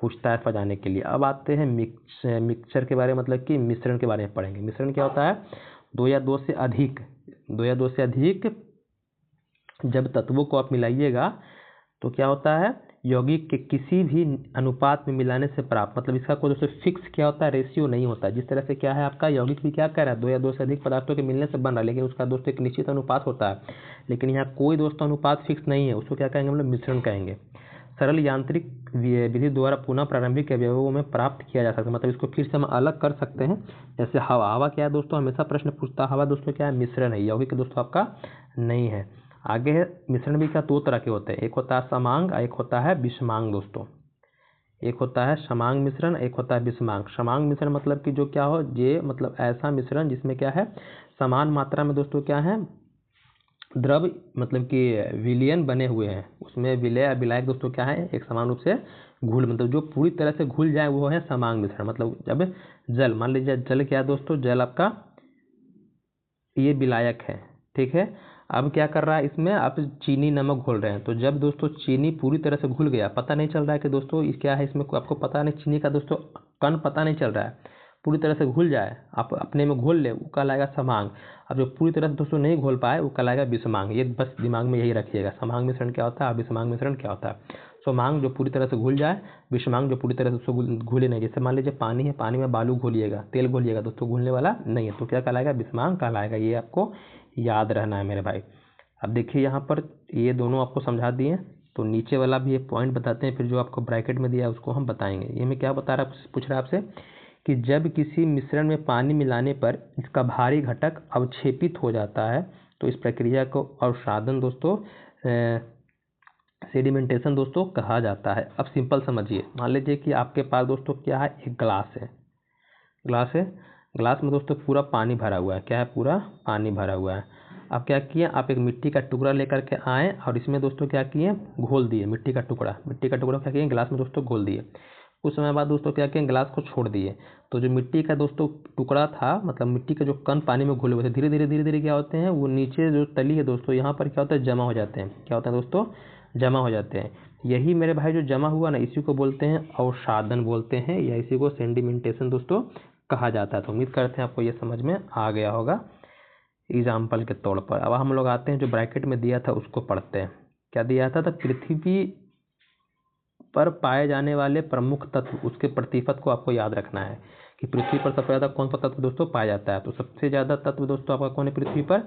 पूछता है फजाने के लिए। अब आते हैं मिक्सचर के बारे में, मतलब कि मिश्रण के बारे में पढ़ेंगे। मिश्रण क्या होता है, दो या दो से अधिक जब तत्वों को आप मिलाइएगा तो क्या होता है, यौगिक के किसी भी अनुपात में मिलाने से प्राप्त, मतलब इसका कोई दोस्तों फिक्स क्या होता है, रेशियो नहीं होता। जिस तरह से क्या है, आपका यौगिक भी क्या कर रहा है, दो या दो से अधिक पदार्थों के मिलने से बन रहा है, लेकिन उसका दोस्तों एक निश्चित अनुपात होता है। लेकिन यहाँ कोई दोस्तों अनुपात फिक्स नहीं है, उसको क्या कहेंगे हम लोग, मिश्रण कहेंगे। सरल यांत्रिक विधि द्वारा पुनः प्रारंभिक अवयवों में प्राप्त किया जा सकता है। मतलब इसको फिर से हम अलग कर सकते हैं। जैसे हवा। हवा क्या है दोस्तों, हमेशा प्रश्न पूछता है, हवा दोस्तों क्या है, मिश्रण है, यौगिक दोस्तों आपका नहीं है। आगे है, मिश्रण भी क्या, दो तरह के होते हैं। एक होता है समांग, एक होता है विषमांग दोस्तों। एक होता है समांग मिश्रण, एक होता है विषमांग। समांग मिश्रण मतलब कि जो क्या हो, ये मतलब ऐसा मिश्रण जिसमें क्या है, समान मात्रा में दोस्तों क्या है, द्रव, मतलब कि विलयन बने हुए हैं। उसमें विलय विलायक दोस्तों क्या है, एक समान रूप से घुल, मतलब जो पूरी तरह से घुल जाए वो है समांग मिश्रण। मतलब जब जल, मान लीजिए जल क्या है दोस्तों, जल आपका ये विलायक है, ठीक है। अब क्या कर रहा है, इसमें आप चीनी नमक घोल रहे हैं। तो जब दोस्तों चीनी पूरी तरह से घुल गया, पता नहीं चल रहा है कि दोस्तों इस क्या है, इसमें आपको पता नहीं, चीनी का दोस्तों कण पता नहीं चल रहा है, पूरी तरह से घुल जाए, आप अपने में घोल ले, वो कहलाएगा समांग। अब जो पूरी तरह से दोस्तों नहीं घोल पाए, वो कहलाएगा विषमांग। ये बस दिमाग में यही रखिएगा, समांग मिश्रण क्या होता है, विषमांग मिश्रण क्या होता है। समांग जो पूरी तरह से घुल जाए, विषमांग जो पूरी तरह से उसको घुले नहीं। जैसे मान लीजिए पानी है, पानी में बालू घोलिएगा, तेल घोलिएगा, दोस्तों घुलने वाला नहीं है, तो क्या कहलाएगा, विषमांग कहलाएगा। ये आपको याद रहना है मेरे भाई। अब देखिए यहाँ पर ये दोनों आपको समझा दिए, तो नीचे वाला भी एक पॉइंट बताते हैं, फिर जो आपको ब्रैकेट में दिया है उसको हम बताएंगे। ये मैं क्या बता रहा, पूछ रहा है आपसे कि जब किसी मिश्रण में पानी मिलाने पर इसका भारी घटक अवक्षेपित हो जाता है, तो इस प्रक्रिया को अवसादन दोस्तों, सेडिमेंटेशन दोस्तों कहा जाता है। अब सिंपल समझिए, मान लीजिए कि आपके पास दोस्तों क्या है, एक ग्लास है, ग्लास है, ग्लास में दोस्तों पूरा पानी भरा हुआ है। क्या है, पूरा पानी भरा हुआ है। अब क्या किए, आप एक मिट्टी का टुकड़ा लेकर के आए और इसमें दोस्तों क्या किए, घोल दिए मिट्टी का टुकड़ा क्या किए, गिलास में दोस्तों घोल दिए। कुछ समय बाद दोस्तों क्या किए, गिलास को छोड़ दिए। तो जो मिट्टी का दोस्तों टुकड़ा था, मतलब मिट्टी के जो कण पानी में घुले हुए थे, धीरे धीरे क्या होते हैं, वो नीचे जो तली है दोस्तों, यहाँ पर क्या होता है, जमा हो जाते हैं। क्या होता है दोस्तों, जमा हो जाते हैं। यही मेरे भाई जो जमा हुआ ना, इसी को बोलते हैं अवसादन बोलते हैं, या इसी को सेडिमेंटेशन दोस्तों कहा जाता है। तो उम्मीद करते हैं आपको ये समझ में आ गया होगा एग्जाम्पल के तौर पर। अब हम लोग आते हैं जो ब्रैकेट में दिया था उसको पढ़ते हैं। क्या दिया था, तो पृथ्वी पर पाए जाने वाले प्रमुख तत्व, उसके प्रतिशत को आपको याद रखना है कि पृथ्वी पर सबसे ज़्यादा कौन सा तत्व दोस्तों पाया जाता है। तो सबसे ज़्यादा तत्व दोस्तों आपका कौन है पृथ्वी पर,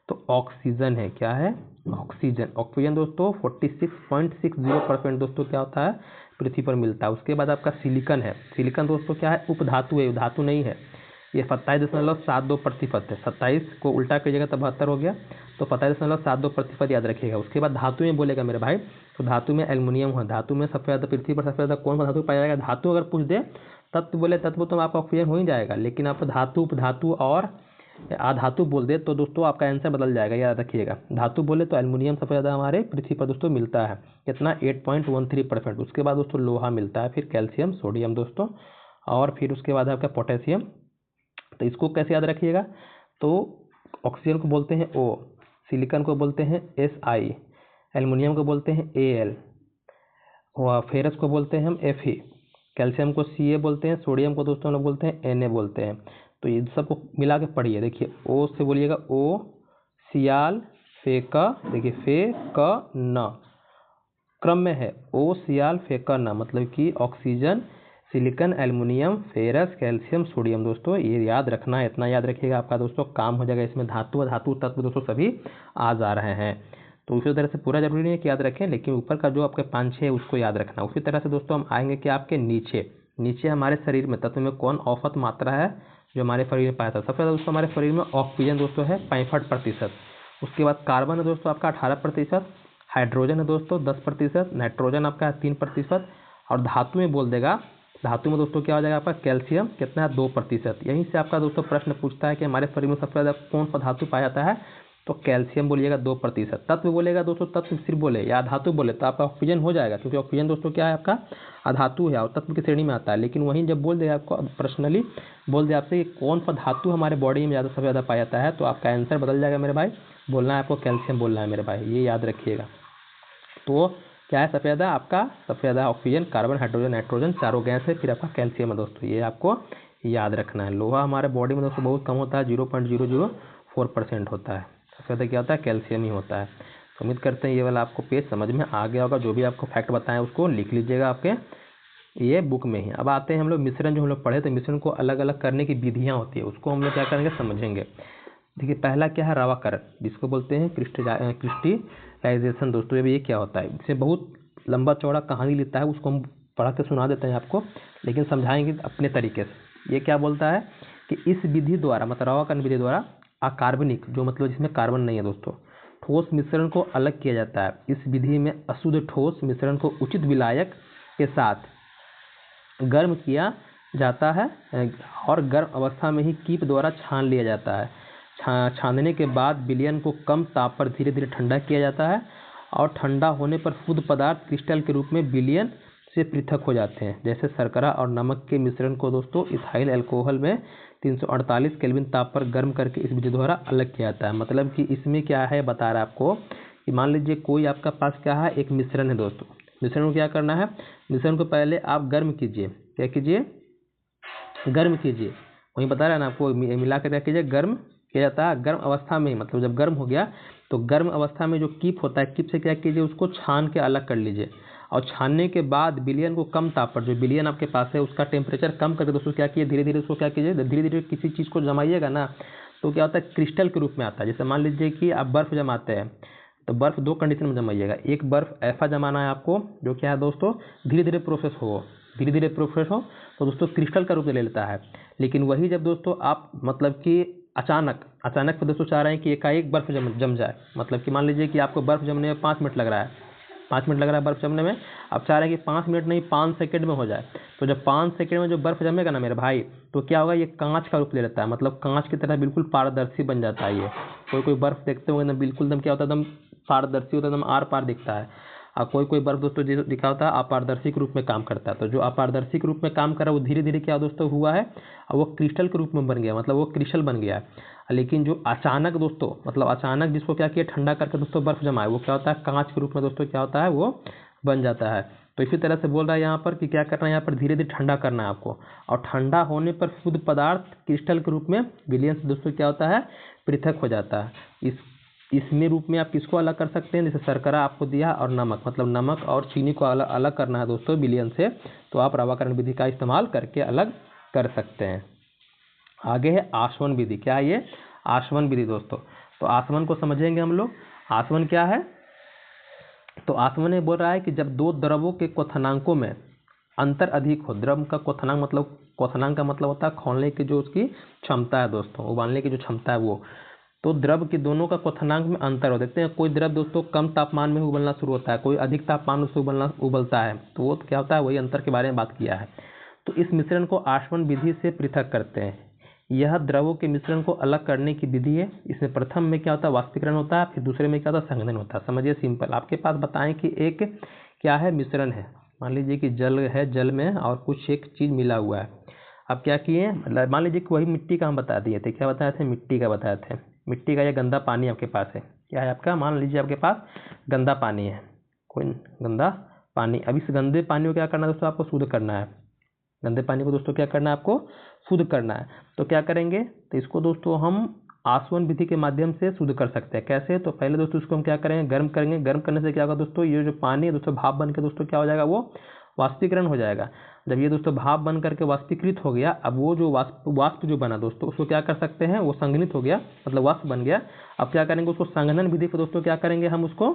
तो ऑक्सीजन है। क्या है, ऑक्सीजन। ऑक्सीजन दोस्तों 46.60% दोस्तों क्या होता है, पृथ्वी पर मिलता है। उसके बाद आपका सिलिकन है। सिलिकन दोस्तों क्या है, उपधातु है, धातु नहीं है। ये 27.72% है। 27 को उल्टा कीजिएगा तो 72 हो गया, तो 27.72% याद रखिएगा। उसके बाद धातु में बोलेगा मेरे भाई, तो धातु में एल्युमिनियम है। धातु में सबसे ज़्यादा पृथ्वी पर सबसे ज़्यादा कौन सा धातु पाया जाएगा, धातु अगर पूछ दे, तत्व बोले तत्व तो आपका ऑक्सीजन हो ही जाएगा, लेकिन आप धातु, उपधातु और आधातु बोल दे तो दोस्तों आपका आंसर बदल जाएगा, याद रखिएगा। धातु बोले तो एल्युमिनियम सबसे ज़्यादा हमारे पृथ्वी पर दोस्तों मिलता है, कितना, 8.13%। उसके बाद दोस्तों लोहा मिलता है, फिर कैल्शियम, सोडियम दोस्तों, और फिर उसके बाद आपका पोटेशियम। तो इसको कैसे याद रखिएगा, तो ऑक्सीजन को बोलते हैं O, सिलिकॉन को बोलते हैं Si, एल्युमिनियम को बोलते हैं Al, और फेरस को बोलते हैं हम Fe, कैल्शियम को Ca बोलते हैं, सोडियम को दोस्तों हम लोग बोलते हैं Na बोलते हैं। तो ये सबको मिला के पढ़िए, देखिए O से बोलिएगा O, सियाल, फे का, देखिए फे क न, क्रम में है O, सियाल, फे क न, मतलब कि oxygen, silicon, aluminium, ferrous, calcium, sodium. दोस्तों ये याद रखना है, इतना याद रखिएगा, आपका दोस्तों काम हो जाएगा। इसमें धातु और धातु तत्व दोस्तों सभी आ जा रहे हैं। तो उसी तरह से पूरा जरूरी नहीं है कि याद रखें, लेकिन ऊपर का जो आपके 5-6 है उसको याद रखना। उसी तरह से दोस्तों हम आएंगे कि आपके नीचे हमारे शरीर में तत्व में कौन औसत मात्रा है जो हमारे शरीर में पाया था। सबसे ज़्यादा दोस्तों हमारे शरीर में ऑक्सीजन दोस्तों है 65%। उसके बाद कार्बन है दोस्तों आपका 18%, हाइड्रोजन है दोस्तों 10%, नाइट्रोजन आपका है 3%, और धातु में बोल देगा, धातु में दोस्तों क्या हो जाएगा आपका कैल्शियम, कितना है 2%। यहीं से आपका दोस्तों प्रश्न पूछता है कि हमारे शरीर में सबसे ज़्यादा कौन सा धातु पाया जाता है, तो कैल्शियम बोलिएगा 2%। तत्व बोलेगा दोस्तों, तत्व सिर्फ बोले या धातु बोले तो आपका ऑक्सीजन हो जाएगा, क्योंकि ऑक्सीजन दोस्तों क्या है आपका अधातु है और तत्व की श्रेणी में आता है। लेकिन वहीं जब बोल दे आपको पर्सनली बोल दे आपसे कि कौन सा धातु हमारे बॉडी में सबसे ज़्यादा पाया जाता है, तो आपका आंसर बदल जाएगा मेरे भाई। बोलना है आपको कैल्शियम बोलना है मेरे भाई, ये याद रखिएगा। तो क्या है सबसे ज़्यादा आपका, सबसे ज़्यादा ऑक्सीजन, कार्बन, हाइड्रोजन, नाइट्रोजन, चारों गैस है, फिर आपका कैल्शियम है दोस्तों, ये आपको याद रखना है। लोहा हमारे बॉडी में दोस्तों बहुत कम होता है, 0.004% होता है। सबसे ज़्यादा क्या होता है, कैल्शियम ही होता है। तो उम्मीद करते हैं ये वाला आपको पेज समझ में आ गया होगा। जो भी आपको फैक्ट बताएं उसको लिख लीजिएगा आपके ये बुक में ही। अब आते हैं हम लोग मिश्रण, जो हम लोग पढ़े थे मिश्रण को अलग अलग करने की विधियाँ होती है, उसको हम लोग क्या करेंगे समझेंगे। देखिए पहला क्या है, रवाकरण, जिसको बोलते हैं क्रिस्टलाइजेशन। दोस्तों ये क्या होता है, इससे बहुत लंबा चौड़ा कहानी लेता है, उसको हम पढ़ा के सुना देते हैं आपको, लेकिन समझाएंगे अपने तरीके से। ये क्या बोलता है कि इस विधि द्वारा, मतलब रवाकरण विधि द्वारा, अकार्बनिक, जो मतलब जिसमें कार्बन नहीं है दोस्तों, ठोस मिश्रण को अलग किया जाता है। इस विधि में अशुद्ध ठोस मिश्रण को उचित विलायक के साथ गर्म किया जाता है और गर्म अवस्था में ही कीप द्वारा छान लिया जाता है। छानने के बाद विलयन को कम ताप पर धीरे धीरे ठंडा किया जाता है और ठंडा होने पर शुद्ध पदार्थ क्रिस्टल के रूप में विलयन से पृथक हो जाते हैं। जैसे शर्करा और नमक के मिश्रण को दोस्तों इथाइल अल्कोहल में 348 केल्विन ताप पर गर्म करके इस विधि द्वारा अलग किया जाता है। मतलब कि इसमें क्या है बता रहा है आपको कि मान लीजिए कोई आपका पास क्या है, एक मिश्रण है दोस्तों। मिश्रण को क्या करना है, मिश्रण को पहले आप गर्म कीजिए। क्या कीजिए, गर्म कीजिए। वहीं बता रहा है ना आपको, मिला कर क्या कीजिए, गर्म किया जाता है। गर्म अवस्था में मतलब जब गर्म हो गया तो गर्म अवस्था में जो कीप होता है, कीप से क्या कीजिए, उसको छान के अलग कर लीजिए। और छानने के बाद विलयन को कम ताप पर, जो विलयन आपके पास है उसका टेम्परेचर कम करके दोस्तों क्या कीजिए, धीरे धीरे उसको क्या कीजिए, धीरे धीरे किसी चीज़ को जमाइएगा ना तो क्या होता है, क्रिस्टल के रूप में आता है। जैसे मान लीजिए कि आप बर्फ़ जमाते हैं तो बर्फ़ दो कंडीशन में जमाइएगा। एक बर्फ़ ऐसा जमाना है आपको जो क्या है दोस्तों, धीरे धीरे प्रोसेस हो, धीरे धीरे प्रोसेस हो तो दोस्तों क्रिस्टल का रूप ले लेता है। लेकिन वही जब दोस्तों आप मतलब कि अचानक पे दोस्तों चाह रहे हैं कि एकाएक बर्फ़ जम जाए, मतलब कि मान लीजिए कि आपको बर्फ़ जमने में 5 मिनट लग रहा है, 5 मिनट लग रहा है बर्फ़ जमने में, आप चाह रहे हैं कि 5 मिनट नहीं 5 सेकंड में हो जाए। तो जब 5 सेकंड में जो बर्फ़ जमेगा ना मेरे भाई, तो क्या होगा, ये कांच का रूप ले लेता है। मतलब कांच की तरह बिल्कुल पारदर्शी बन जाता है ये। कोई बर्फ़ देखते होंगे ना, बिल्कुल एकदम क्या होता है, एकदम पारदर्शी होता है, एकदम आर पार दिखता है। और कोई बर्फ़ दोस्तों दिखा होता है अपारदर्शी के रूप में काम करता है। तो जो अपारदर्शी के रूप में काम कर रहा है वो धीरे धीरे क्या दोस्तों हुआ है, और वो क्रिस्टल के रूप में बन गया, मतलब वो क्रिस्टल बन गया। लेकिन जो अचानक दोस्तों, मतलब अचानक जिसको क्या किया, ठंडा करके दोस्तों बर्फ़ जमाए, वो क्या होता है, कांच के रूप में दोस्तों क्या होता है, वो बन जाता है। तो इसी तरह से बोल रहा है यहाँ पर कि क्या करना है, यहाँ पर धीरे धीरे ठंडा करना है आपको। और ठंडा होने पर शुद्ध पदार्थ क्रिस्टल के रूप में विलयन से दोस्तों क्या होता है, पृथक हो जाता है। इसमें रूप में आप किसको अलग कर सकते हैं, जैसे शर्करा आपको दिया और नमक, मतलब नमक और चीनी को अलग करना है दोस्तों विलयन से, तो आप रवाकरण विधि का इस्तेमाल करके अलग कर सकते हैं। आगे है आसवन विधि। क्या है ये, आसवन विधि दोस्तों। तो आसवन को समझेंगे हम लोग। आसवन क्या है, तो आसवन में बोल रहा है कि जब दो द्रवों के क्वथनांकों में अंतर अधिक हो, द्रव का क्वथनांक मतलब, क्वथनांक का मतलब होता है खोलने की जो उसकी क्षमता है दोस्तों, उबालने की जो क्षमता है वो, तो द्रव के दोनों का क्वथनांक में अंतर हो। देखते हैं कोई द्रव दोस्तों कम तापमान में उबलना शुरू होता है, कोई अधिक तापमान में उबलता है, तो वो क्या होता है, वही अंतर के बारे में बात किया है। तो इस मिश्रण को आसवन विधि से पृथक करते हैं। यह द्रवों के मिश्रण को अलग करने की विधि है। इसमें प्रथम में क्या होता है, वाष्पीकरण होता है, फिर दूसरे में क्या होता है, संघनन होता है। समझिए सिंपल, आपके पास बताएं कि एक क्या है, मिश्रण है, मान लीजिए कि जल है, जल में और कुछ एक चीज़ मिला हुआ है। अब क्या किए, मान लीजिए कि वही मिट्टी का हम बता दिए थे, क्या बताए थे, मिट्टी का बताए थे। मिट्टी का या गंदा पानी आपके पास है, क्या है आपका, मान लीजिए आपके पास गंदा पानी है, कोई गंदा पानी। अब इस गंदे पानी को क्या करना है दोस्तों, आपको शुद्ध करना है। गंदे पानी को दोस्तों क्या करना है, आपको शुद्ध करना है। तो क्या करेंगे, तो इसको दोस्तों हम आसवन विधि के माध्यम से शुद्ध कर सकते हैं। कैसे, तो पहले दोस्तों इसको हम क्या करेंगे, गर्म करेंगे। गर्म करने से क्या होगा दोस्तों, ये जो पानी है दोस्तों भाप बन के दोस्तों क्या हो जाएगा, वो वाष्पीकरण हो जाएगा। जब ये दोस्तों भाप बन करके वाष्पीकृत हो गया, अब वो जो वाष्प जो बना दोस्तों, उसको क्या कर सकते हैं, वो संघनित हो गया, मतलब वाष्प बन गया। अब क्या करेंगे, उसको संघनन विधि को दोस्तों क्या करेंगे, हम उसको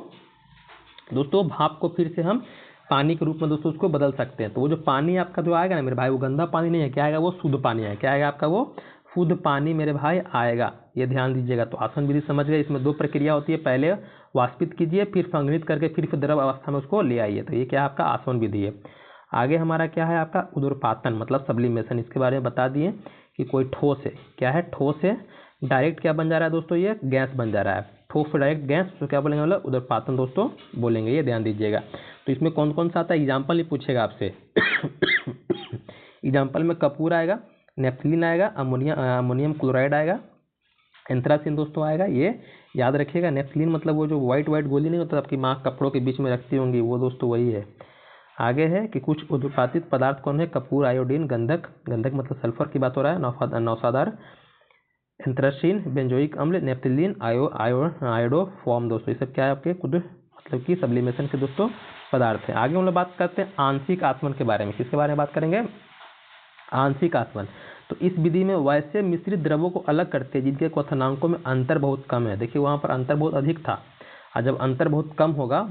दोस्तों भाप को फिर से हम पानी के रूप में दोस्तों उसको बदल सकते हैं। तो वो जो पानी आपका जो आएगा ना मेरे भाई, वो गंदा पानी नहीं है, क्या आएगा, वो शुद्ध पानी है। क्या आएगा आपका, वो शुद्ध पानी मेरे भाई आएगा। ये ध्यान दीजिएगा। तो आसवन विधि समझ गए, इसमें दो प्रक्रिया होती है, पहले वाष्पित कीजिए, फिर संघनित करके फिर से द्रव अवस्था में उसको ले आइए। तो ये क्या आपका आसवन विधि है। आगे हमारा क्या है आपका उदरपातन, मतलब सब्लिमेशन। इसके बारे में बता दिए कि कोई ठोस है, क्या है, ठोस है, डायरेक्ट क्या बन जा रहा है दोस्तों, ये गैस बन जा रहा है। ठोस से डायरेक्ट गैस, तो क्या बोलेंगे, मतलब उदरपातन दोस्तों बोलेंगे। ये ध्यान दीजिएगा। तो इसमें कौन कौन सा आता है, एग्जाम्पल ही पूछेगा आपसे। एग्जाम्पल में कपूर आएगा, नेफ्थलीन आएगा, अमोनियम क्लोराइड आएगा, एंथ्रासिन दोस्तों आएगा। ये याद रखिएगा। नेफ्थलीन मतलब वो जो व्हाइट गोली नहीं होता आपकी माँ कपड़ों के बीच में रखती होंगी, वो दोस्तों वही है। आगे है कि कुछ उदपादित पदार्थ कौन है, कपूर, आयोडीन, गंधक, गंधक मतलब सल्फर की बात हो रहा है, नौसादार, एंथ्रासीन, बेंजोइक अम्ल, नेफ्थलीन, आयोडोफॉर्म दोस्तों, ये सब क्या है आपके कुछ मतलब कि सब्लिमेशन के दोस्तों पदार्थ हैं। आगे हम लोग बात करते हैं आंशिक आसवन के बारे में। किसके बारे में बात करेंगे, आंशिक आसवन। तो इस विधि में वैसे मिश्रित द्रवों को अलग करते हैं जिनके क्वथनांकों में अंतर बहुत कम है। देखिए वहाँ पर अंतर बहुत अधिक था, और जब अंतर बहुत कम होगा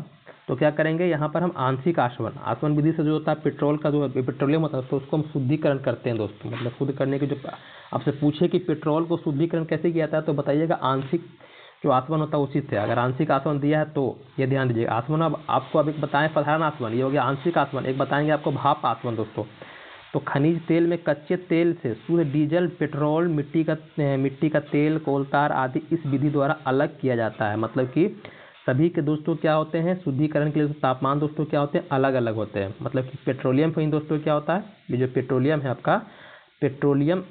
तो क्या करेंगे, यहाँ पर हम आंशिक आसवन, आसवन विधि से जो होता है पेट्रोल का जो पेट्रोलियम होता है तो उसको हम शुद्धिकरण करते हैं दोस्तों। मतलब शुद्ध करने की जो आपसे पूछे कि पेट्रोल को शुद्धिकरण कैसे किया जाता है, तो बताइएगा आंशिक जो आसवन होता है उसी से। अगर आंशिक आसवन दिया है तो ये ध्यान दीजिएगा। आसवन अब आपको अब एक बताएं साधारण आसवन, ये हो गया आंशिक आसवन। एक बताएंगे आपको भाप आसवन दोस्तों। तो खनिज तेल में कच्चे तेल से शुद्ध डीजल, पेट्रोल, मिट्टी का तेल, कोलतार आदि इस विधि द्वारा अलग किया जाता है। मतलब कि सभी के दोस्तों क्या होते हैं, शुद्धिकरण के लिए तापमान दोस्तों क्या होते हैं, अलग अलग होते हैं। मतलब कि पेट्रोलियम से ही दोस्तों क्या होता है, ये जो पेट्रोलियम है आपका, पेट्रोलियम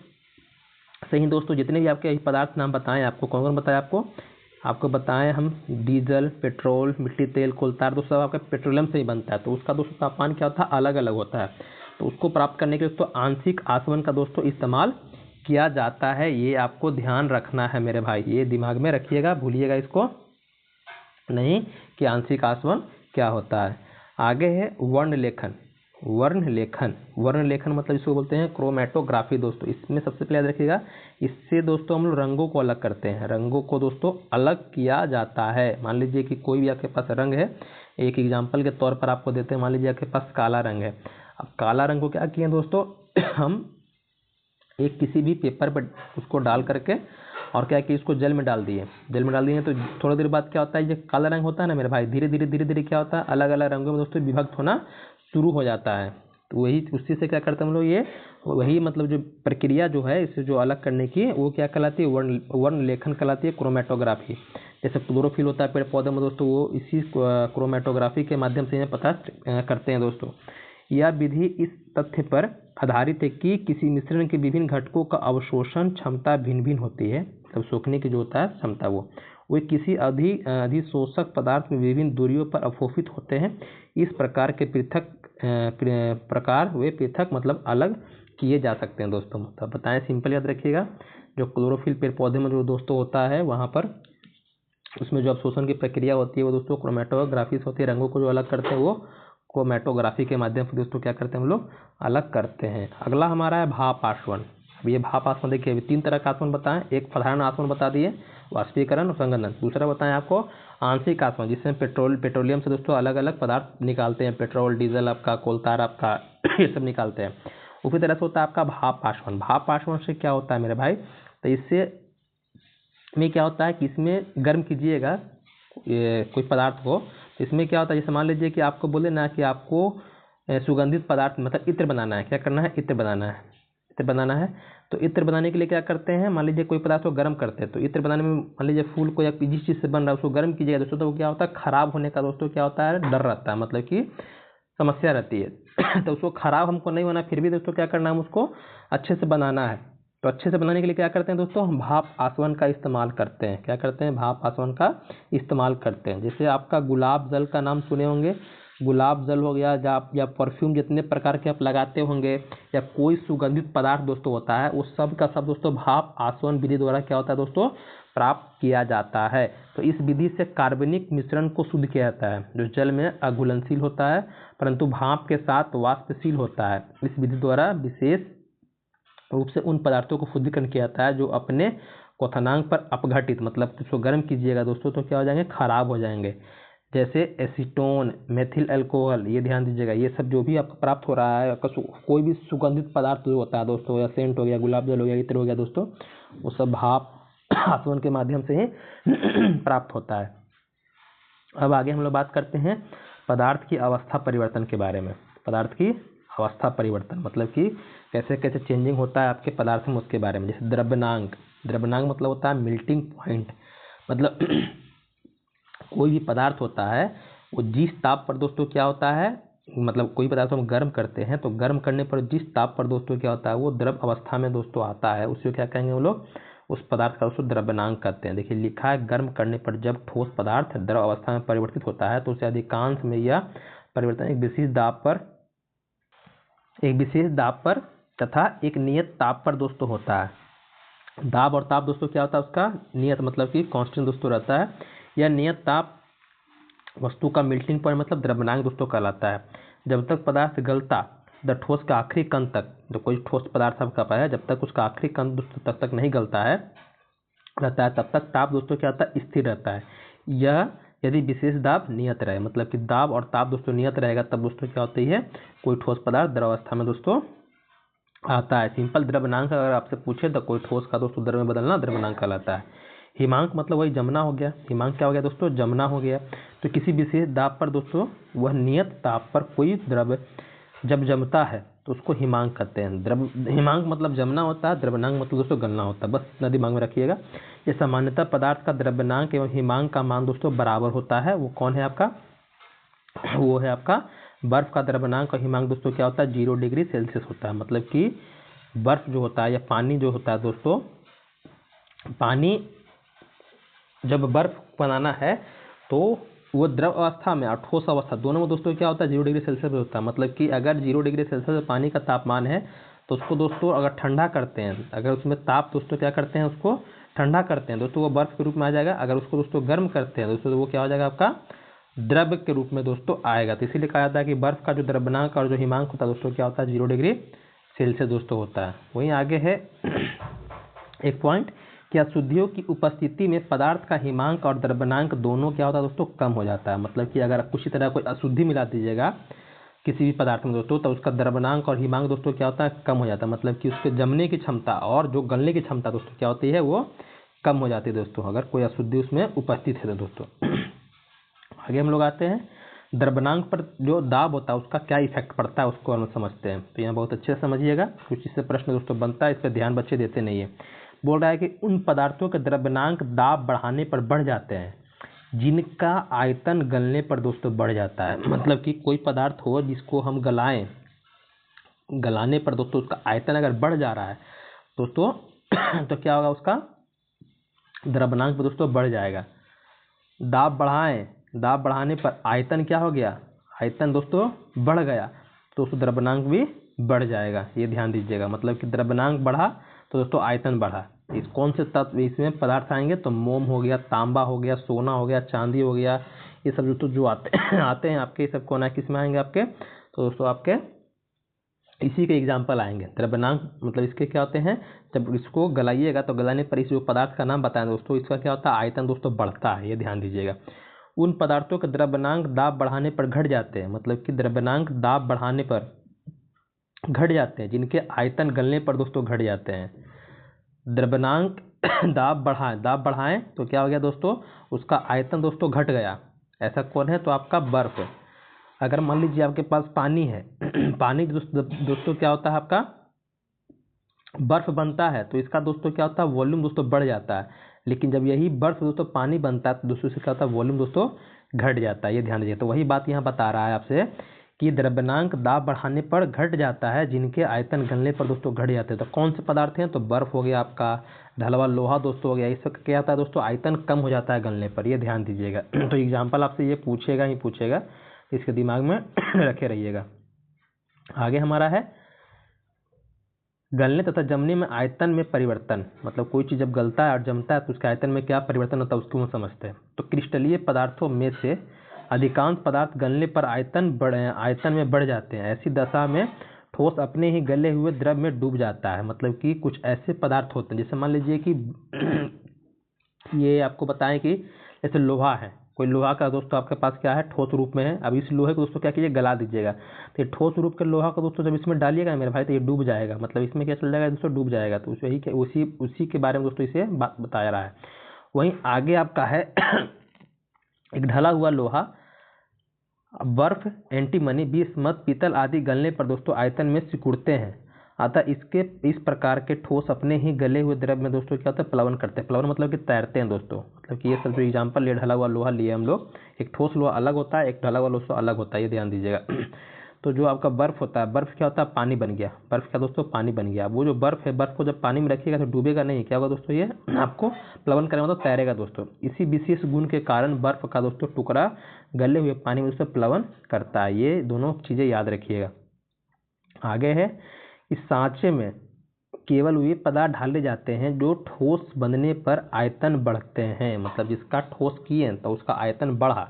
से ही दोस्तों जितने भी आपके पदार्थ नाम बताएं आपको, कौन कौन बताया आपको बताएं हम, डीजल, पेट्रोल, मिट्टी तेल, कोल तार, दोस्तों सब आपका पेट्रोलियम से ही बनता है। तो उसका दोस्तों तापमान क्या होता है, अलग अलग होता है। तो उसको प्राप्त करने के लिए दोस्तों आंशिक आसवन का दोस्तों इस्तेमाल किया जाता है। ये आपको ध्यान रखना है मेरे भाई, ये दिमाग में रखिएगा, भूलिएगा इसको नहीं कि आंशिक आसवन क्या होता है। आगे है वर्ण लेखन। वर्ण लेखन मतलब इसको बोलते हैं क्रोमेटोग्राफी दोस्तों। इसमें सबसे पहले याद रखिएगा, इससे दोस्तों हम लोग रंगों को अलग करते हैं, रंगों को दोस्तों अलग किया जाता है। मान लीजिए कि कोई भी आपके पास रंग है, एक एग्जाम्पल के तौर पर आपको देते हैं, मान लीजिए आपके पास काला रंग है। अब काला रंग को क्या किए दोस्तों हम एक किसी भी पेपर पर उसको डाल करके और क्या कि इसको जल में डाल दिए तो थोड़ी देर बाद क्या होता है, ये काला रंग होता है ना मेरे भाई, धीरे धीरे क्या होता है, अलग अलग रंगों में दोस्तों विभक्त होना शुरू हो जाता है। तो वही उसी से क्या करते हैं हम लोग, ये वही मतलब जो प्रक्रिया जो है इसे जो अलग करने की, वो क्या कहलाती है, वर्ण लेखन कहलाती है, क्रोमेटोग्राफी। जैसे क्लोरोफिल होता है पेड़ पौधे में दोस्तों, वो इसी क्रोमेटोग्राफी के माध्यम से पता करते हैं दोस्तों। यह विधि इस तथ्य पर आधारित है कि किसी मिश्रण के विभिन्न घटकों का अवशोषण क्षमता भिन्न भिन्न होती है। तब सोखने की जो होता है क्षमता, वो किसी अधिशोषक पदार्थ में विभिन्न दूरियों पर अवशोषित होते हैं। इस प्रकार के वे पृथक मतलब अलग किए जा सकते हैं दोस्तों। तो बताएं, सिंपल याद रखिएगा, जो क्लोरोफिल पेड़ पौधे में जो दोस्तों होता है वहाँ पर उसमें जो अवशोषण की प्रक्रिया होती है वो दोस्तों क्रोमेटोग्राफी से होती है। रंगों को जो अलग करते हैं वो क्रोमेटोग्राफी के माध्यम से दोस्तों क्या करते हैं हम लोग, अलग करते हैं। अगला हमारा है भाप आसवन। अब ये भाप आसवन देखिए, अभी 3 तरह का आसवन बताएं, एक साधारण आसवन बता दिए, वाष्पीकरण और संघनन। दूसरा बताएं आपको आंशिक आसवन, जिसमें पेट्रोलियम से दोस्तों अलग अलग पदार्थ निकालते हैं, पेट्रोल, डीजल आपका, कोलतार आपका ये सब निकालते हैं। उसी तरह से होता है आपका भाप आसवन। भाप आसवन से क्या होता है मेरे भाई, तो इससे में क्या होता है कि इसमें गर्म कीजिएगा कोई पदार्थ को, इसमें क्या होता है, जैसे मान लीजिए कि आपको बोले ना कि आपको सुगंधित पदार्थ मतलब इत्र बनाना है, क्या करना है, इत्र बनाना है। तो इत्र बनाने के लिए क्या करते हैं, मान लीजिए कोई पदार्थ को गर्म करते हैं, तो इत्र बनाने में मान लीजिए फूल को या जिस चीज़ से बन रहा है उसको गर्म कीजिएगा दोस्तों, तो वो क्या होता है, खराब होने का दोस्तों क्या होता है, डर रहता है, मतलब कि समस्या रहती है। तो उसको खराब हमको नहीं होना, फिर भी दोस्तों क्या करना है, हम उसको अच्छे से बनाना है। तो अच्छे से बनाने के लिए क्या करते हैं दोस्तों, हम भाप आसवन का इस्तेमाल करते हैं। क्या करते हैं, भाप आसवन का इस्तेमाल करते हैं। जैसे आपका गुलाब जल का नाम सुने होंगे, गुलाब जल हो गया, या परफ्यूम जितने प्रकार के आप लगाते होंगे, या कोई सुगंधित पदार्थ दोस्तों होता है, उस सब का सब दोस्तों भाप आसवन विधि द्वारा क्या होता है दोस्तों, प्राप्त किया जाता है। तो इस विधि से कार्बनिक मिश्रण को शुद्ध किया जाता है, जो जल में अघुलनशील होता है परंतु भाप के साथ वाष्पशील होता है। इस विधि द्वारा विशेष रूप से उन पदार्थों को शुद्धिकरण किया जाता है जो अपने क्वथनांक पर अपघटित, मतलब उसको गर्म कीजिएगा दोस्तों तो क्या हो जाएंगे, खराब हो जाएंगे। जैसे एसीटोन, मेथिल अल्कोहल, ये ध्यान दीजिएगा, ये सब जो भी आपको प्राप्त हो रहा है, कोई भी सुगंधित पदार्थ जो होता है दोस्तों, या सेंट हो गया, गुलाब जल हो गया, इत्र हो गया दोस्तों, वो सब भाप आसवन के माध्यम से ही प्राप्त होता है। अब आगे हम लोग बात करते हैं पदार्थ की अवस्था परिवर्तन के बारे में। पदार्थ की अवस्था परिवर्तन मतलब कि कैसे कैसे चेंजिंग होता है आपके पदार्थ में, उसके बारे में। जैसे द्रव्यनांक मतलब होता है मेल्टिंग पॉइंट, मतलब कोई भी पदार्थ होता है वो जिस ताप पर दोस्तों क्या होता है, मतलब कोई पदार्थ हम गर्म करते हैं तो गर्म करने पर जिस ताप पर दोस्तों क्या होता है वो द्रव अवस्था में दोस्तों आता है, उसको क्या कहेंगे हम लोग, उस पदार्थ का उसको द्रव्यनांक कहते हैं। देखिए लिखा है, गर्म करने पर जब ठोस पदार्थ द्रव अवस्था में परिवर्तित होता है तो उसे अधिकांश में यह परिवर्तन एक विशेष दाब पर तथा एक नियत ताप पर दोस्तों होता है। दाब और ताप दोस्तों क्या होता है, उसका नियत मतलब कि कांस्टेंट दोस्तों रहता है। यह नियत ताप वस्तु का मेल्टिंग पॉइंट मतलब द्रव्यनांक दोस्तों कहलाता है। जब तक पदार्थ गलता ठोस का आखिरी कण तक, जो कोई ठोस पदार्थ आपका पाया जब तक उसका आखिरी कण दोस्तों तक नहीं गलता है रहता है, तब तक ताप दोस्तों क्या होता है, स्थिर रहता है। यह यदि विशेष दाब नियत रहे, मतलब कि दाब और ताप दोस्तों नियत रहेगा तब दोस्तों क्या होती है, कोई ठोस पदार्थ द्रवावस्था में दोस्तों आता है। सिंपल द्रव्यनांक अगर आपसे पूछे तो कोई ठोस का दोस्तों द्रव में बदलना द्रव्यनांक कहलाता है। हिमांक मतलब वही जमना हो गया, हिमांक क्या हो गया दोस्तों, जमना हो गया। तो किसी विशेष दाब पर दोस्तों वह नियत ताप पर कोई द्रव जब जमता है तो उसको हिमांक कहते हैं। हिमांक मतलब जमना होता है, द्रव्यनांक मतलब दोस्तों गलना होता है। बस इतना दिमाग में रखिएगा। ये सामान्यतः पदार्थ का द्रव्यनांक एवं हिमांक का मान दोस्तों बराबर होता है। वो कौन है आपका? वो है आपका बर्फ का द्रव्यनांक और हिमांक दोस्तों क्या होता है? 0 डिग्री सेल्सियस होता है। मतलब कि बर्फ जो होता है या पानी जो होता है दोस्तों, पानी जब बर्फ बनाना है तो वो द्रव अवस्था में और ठोस अवस्था दोनों में दोस्तों क्या होता है? 0 डिग्री सेल्सियस होता है। मतलब कि अगर 0 डिग्री सेल्सियस पानी का तापमान है तो उसको दोस्तों अगर ठंडा करते हैं, अगर उसमें ताप दोस्तों क्या करते हैं? उसको ठंडा करते हैं दोस्तों, वो बर्फ के रूप में आ जाएगा। अगर उसको दोस्तों गर्म करते हैं दोस्तों तो वो क्या हो जाएगा? आपका द्रव के रूप में दोस्तों आएगा। तो इसीलिए कहा जाता है कि बर्फ का जो द्रव्यनांक और जो हिमांक होता है दोस्तों क्या होता है? 0 डिग्री सेल्सियस दोस्तों होता है। वहीं आगे है एक पॉइंट कि अशुद्धियों की उपस्थिति में पदार्थ का हिमांक और द्रव्यनांक दोनों क्या होता है दोस्तों? कम हो जाता है। मतलब कि अगर किसी तरह कोई अशुद्धि मिला दीजिएगा किसी भी पदार्थ में दोस्तों तो उसका द्रव्यनांक और हिमांक दोस्तों क्या होता है? कम हो जाता है। मतलब कि उसके जमने की क्षमता और जो गलने की क्षमता दोस्तों क्या होती है? वो कम हो जाती है दोस्तों, अगर कोई अशुद्धि उसमें उपस्थित है तो दोस्तों। आगे हम लोग आते हैं, द्रव्यनांक पर जो दाब होता है उसका क्या इफेक्ट पड़ता है उसको हम समझते हैं। तो यहाँ बहुत अच्छे से समझिएगा, कुछ इससे प्रश्न दोस्तों बनता है, इस पर ध्यान बच्चे देते नहीं है। बोल रहा है कि उन पदार्थों के द्रव्यनांक दाब बढ़ाने पर बढ़ जाते हैं जिनका आयतन गलने पर दोस्तों बढ़ जाता है। मतलब कि कोई पदार्थ हो जिसको हम गलाएं, गलाने पर दोस्तों उसका आयतन अगर बढ़ जा रहा है दोस्तों तो क्या होगा? उसका द्रव्यनांक पर दोस्तों बढ़ जाएगा। दाब बढ़ाएं, दाब बढ़ाने पर आयतन क्या हो गया? आयतन दोस्तों बढ़ गया तो उसका द्रव्यनांक भी बढ़ जाएगा। ये ध्यान दीजिएगा। मतलब कि द्रव्यनांक बढ़ा तो दोस्तों आयतन बढ़ा। इस कौन से तत्व इसमें पदार्थ आएंगे? तो मोम हो गया, तांबा हो गया, सोना हो गया, चांदी हो गया, ये सब दोस्तों जो आते हैं आपके, सब कौन है किस में आएंगे आपके? तो दोस्तों आपके इसी के एग्जाम्पल आएंगे। द्रव्यनांक मतलब इसके क्या होते हैं? जब इसको गलाइएगा तो गलाने पर इस जो पदार्थ का नाम बताएं दोस्तों, इसका क्या होता है? आयतन दोस्तों बढ़ता है। ये ध्यान दीजिएगा। उन पदार्थों के द्रव्यनांक दाब बढ़ाने पर घट जाते हैं। मतलब कि द्रव्यनांक दाब बढ़ाने पर घट जाते हैं जिनके आयतन गलने पर दोस्तों घट जाते हैं। द्रव्यनांक दाब बढ़ाएं तो क्या हो गया दोस्तों? उसका आयतन दोस्तों घट गया। ऐसा कौन है? तो आपका बर्फ। अगर मान लीजिए आपके पास पानी है पानी दोस्तों क्या होता है? आपका बर्फ बनता है तो इसका दोस्तों क्या होता है? वॉल्यूम दोस्तों बढ़ जाता है। लेकिन जब यही बर्फ दोस्तों पानी बनता है तो दोस्तों से क्या होता है? वॉल्यूम दोस्तों घट जाता है। ये ध्यान दीजिए। तो वही बात यहाँ बता रहा है आपसे कि द्रव्यनांक दाब बढ़ाने पर घट जाता है जिनके आयतन गलने पर दोस्तों घट जाते हैं। तो कौन से पदार्थ हैं? तो बर्फ हो गया, आपका ढलवा लोहा दोस्तों हो गया। इसका क्या होता है दोस्तों? आयतन कम हो जाता है गलने पर। ये ध्यान दीजिएगा। तो एग्जाम्पल आपसे ये पूछेगा ही पूछेगा, इसके दिमाग में रखे रहिएगा। आगे हमारा है गलने तथा जमने में आयतन में परिवर्तन। मतलब कोई चीज़ जब गलता है और जमता है तो उसके आयतन में क्या परिवर्तन होता है उसको हम समझते हैं। तो क्रिस्टलीय पदार्थों में से अधिकांश पदार्थ गलने पर आयतन में बढ़ जाते हैं। ऐसी दशा में ठोस अपने ही गले हुए द्रव में डूब जाता है। मतलब कि कुछ ऐसे पदार्थ होते हैं, जैसे मान लीजिए कि ये आपको बताएं कि जैसे लोहा है, कोई लोहा का दोस्तों आपके पास क्या है? ठोस रूप में है। अब इस लोहे को दोस्तों क्या कीजिए? गला दीजिएगा। तो ये ठोस रूप के लोहा को दोस्तों जब इसमें डालिएगा मेरे भाई तो ये डूब जाएगा। मतलब इसमें क्या चल जाएगा दोस्तों? डूब जाएगा। तो उसी के बारे में दोस्तों इसे बात बताया रहा है। वहीं आगे आपका है एक ढला हुआ लोहा, बर्फ, एंटीमनी, बिस्मथ, पीतल आदि गलने पर दोस्तों आयतन में सिकुड़ते हैं। अतः इस प्रकार के ठोस अपने ही गले हुए द्रव में दोस्तों क्या होता है? प्लवन करते हैं। प्लवन मतलब कि तैरते हैं दोस्तों। मतलब कि ये सब जो एग्जाम्पल ये ढला हुआ लोहा लिए हम लोग, एक ठोस लोहा अलग होता है, एक ढला हुआ लोहा अलग होता है। ये ध्यान दीजिएगा। तो जो आपका बर्फ होता है, बर्फ क्या होता है? पानी बन गया। बर्फ क्या दोस्तों? पानी बन गया। वो जो बर्फ है, बर्फ को जब पानी में रखिएगा तो डूबेगा नहीं। क्या होगा दोस्तों? ये आपको प्लवन करेगा मतलब तैरेगा दोस्तों। इसी विशेष गुण के कारण बर्फ का दोस्तों टुकड़ा गले हुए पानी में दोस्तों प्लवन करता है। ये दोनों चीजें याद रखिएगा। आगे है इस सांचे में केवल वे पदार्थ ढाले जाते हैं जो ठोस बनने पर आयतन बढ़ते हैं। मतलब जिसका ठोस किए तो उसका आयतन बढ़ा,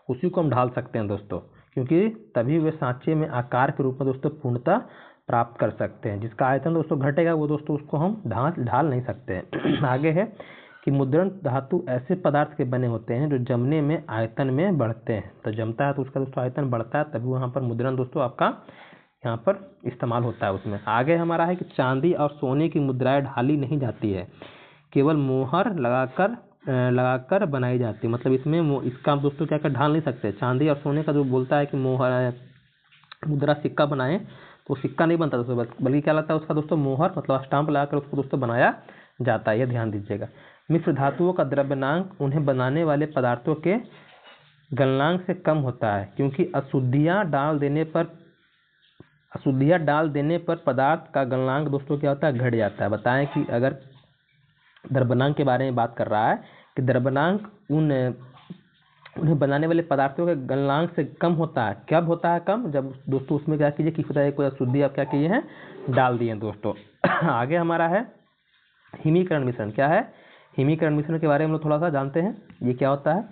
उसी को हम ढाल सकते हैं दोस्तों, क्योंकि तभी वे सांचे में आकार के रूप में दोस्तों पूर्णता प्राप्त कर सकते हैं। जिसका आयतन दोस्तों घटेगा वो दोस्तों उसको हम ढाल नहीं सकते हैं। आगे है कि मुद्रण धातु ऐसे पदार्थ के बने होते हैं जो जमने में आयतन में बढ़ते हैं। तो जमता है तो उसका दोस्तों आयतन बढ़ता है, तभी वहाँ पर मुद्रण दोस्तों आपका यहाँ पर इस्तेमाल होता है उसमें। आगे हमारा है कि चांदी और सोने की मुद्राएं ढाली नहीं जाती है, केवल मोहर लगाकर बनाई जाती है। मतलब इसमें इसका हम दोस्तों क्या कर ढाल नहीं सकते। चांदी और सोने का जो बोलता है कि मोहर मुद्रा सिक्का बनाएं तो सिक्का नहीं बनता दोस्तों, बल्कि क्या लगता है उसका दोस्तों मोहर मतलब स्टाम्प लगाकर उसको दोस्तों बनाया जाता है, यह ध्यान दीजिएगा। मिश्र धातुओं का द्रव्यनांक उन्हें बनाने वाले पदार्थों के गलनांक से कम होता है, क्योंकि अशुद्धियाँ डाल देने पर पदार्थ का गलनांक दोस्तों क्या होता है, घट जाता है। बताएं कि अगर द्रव्यनांक के बारे में बात कर रहा है कि द्रव्यनांक उन्हें बनाने वाले पदार्थों के गलनांक से कम होता है। कब होता है कम? जब दोस्तों उसमें क्या कीजिए कि खुदा कोई अशुद्धि आप क्या किए हैं, डाल दिए हैं दोस्तों। आगे हमारा है हिमीकरण मिश्रण। क्या है? हिमीकरण मिश्रण के बारे में हम लोग थोड़ा सा जानते हैं, ये क्या होता है।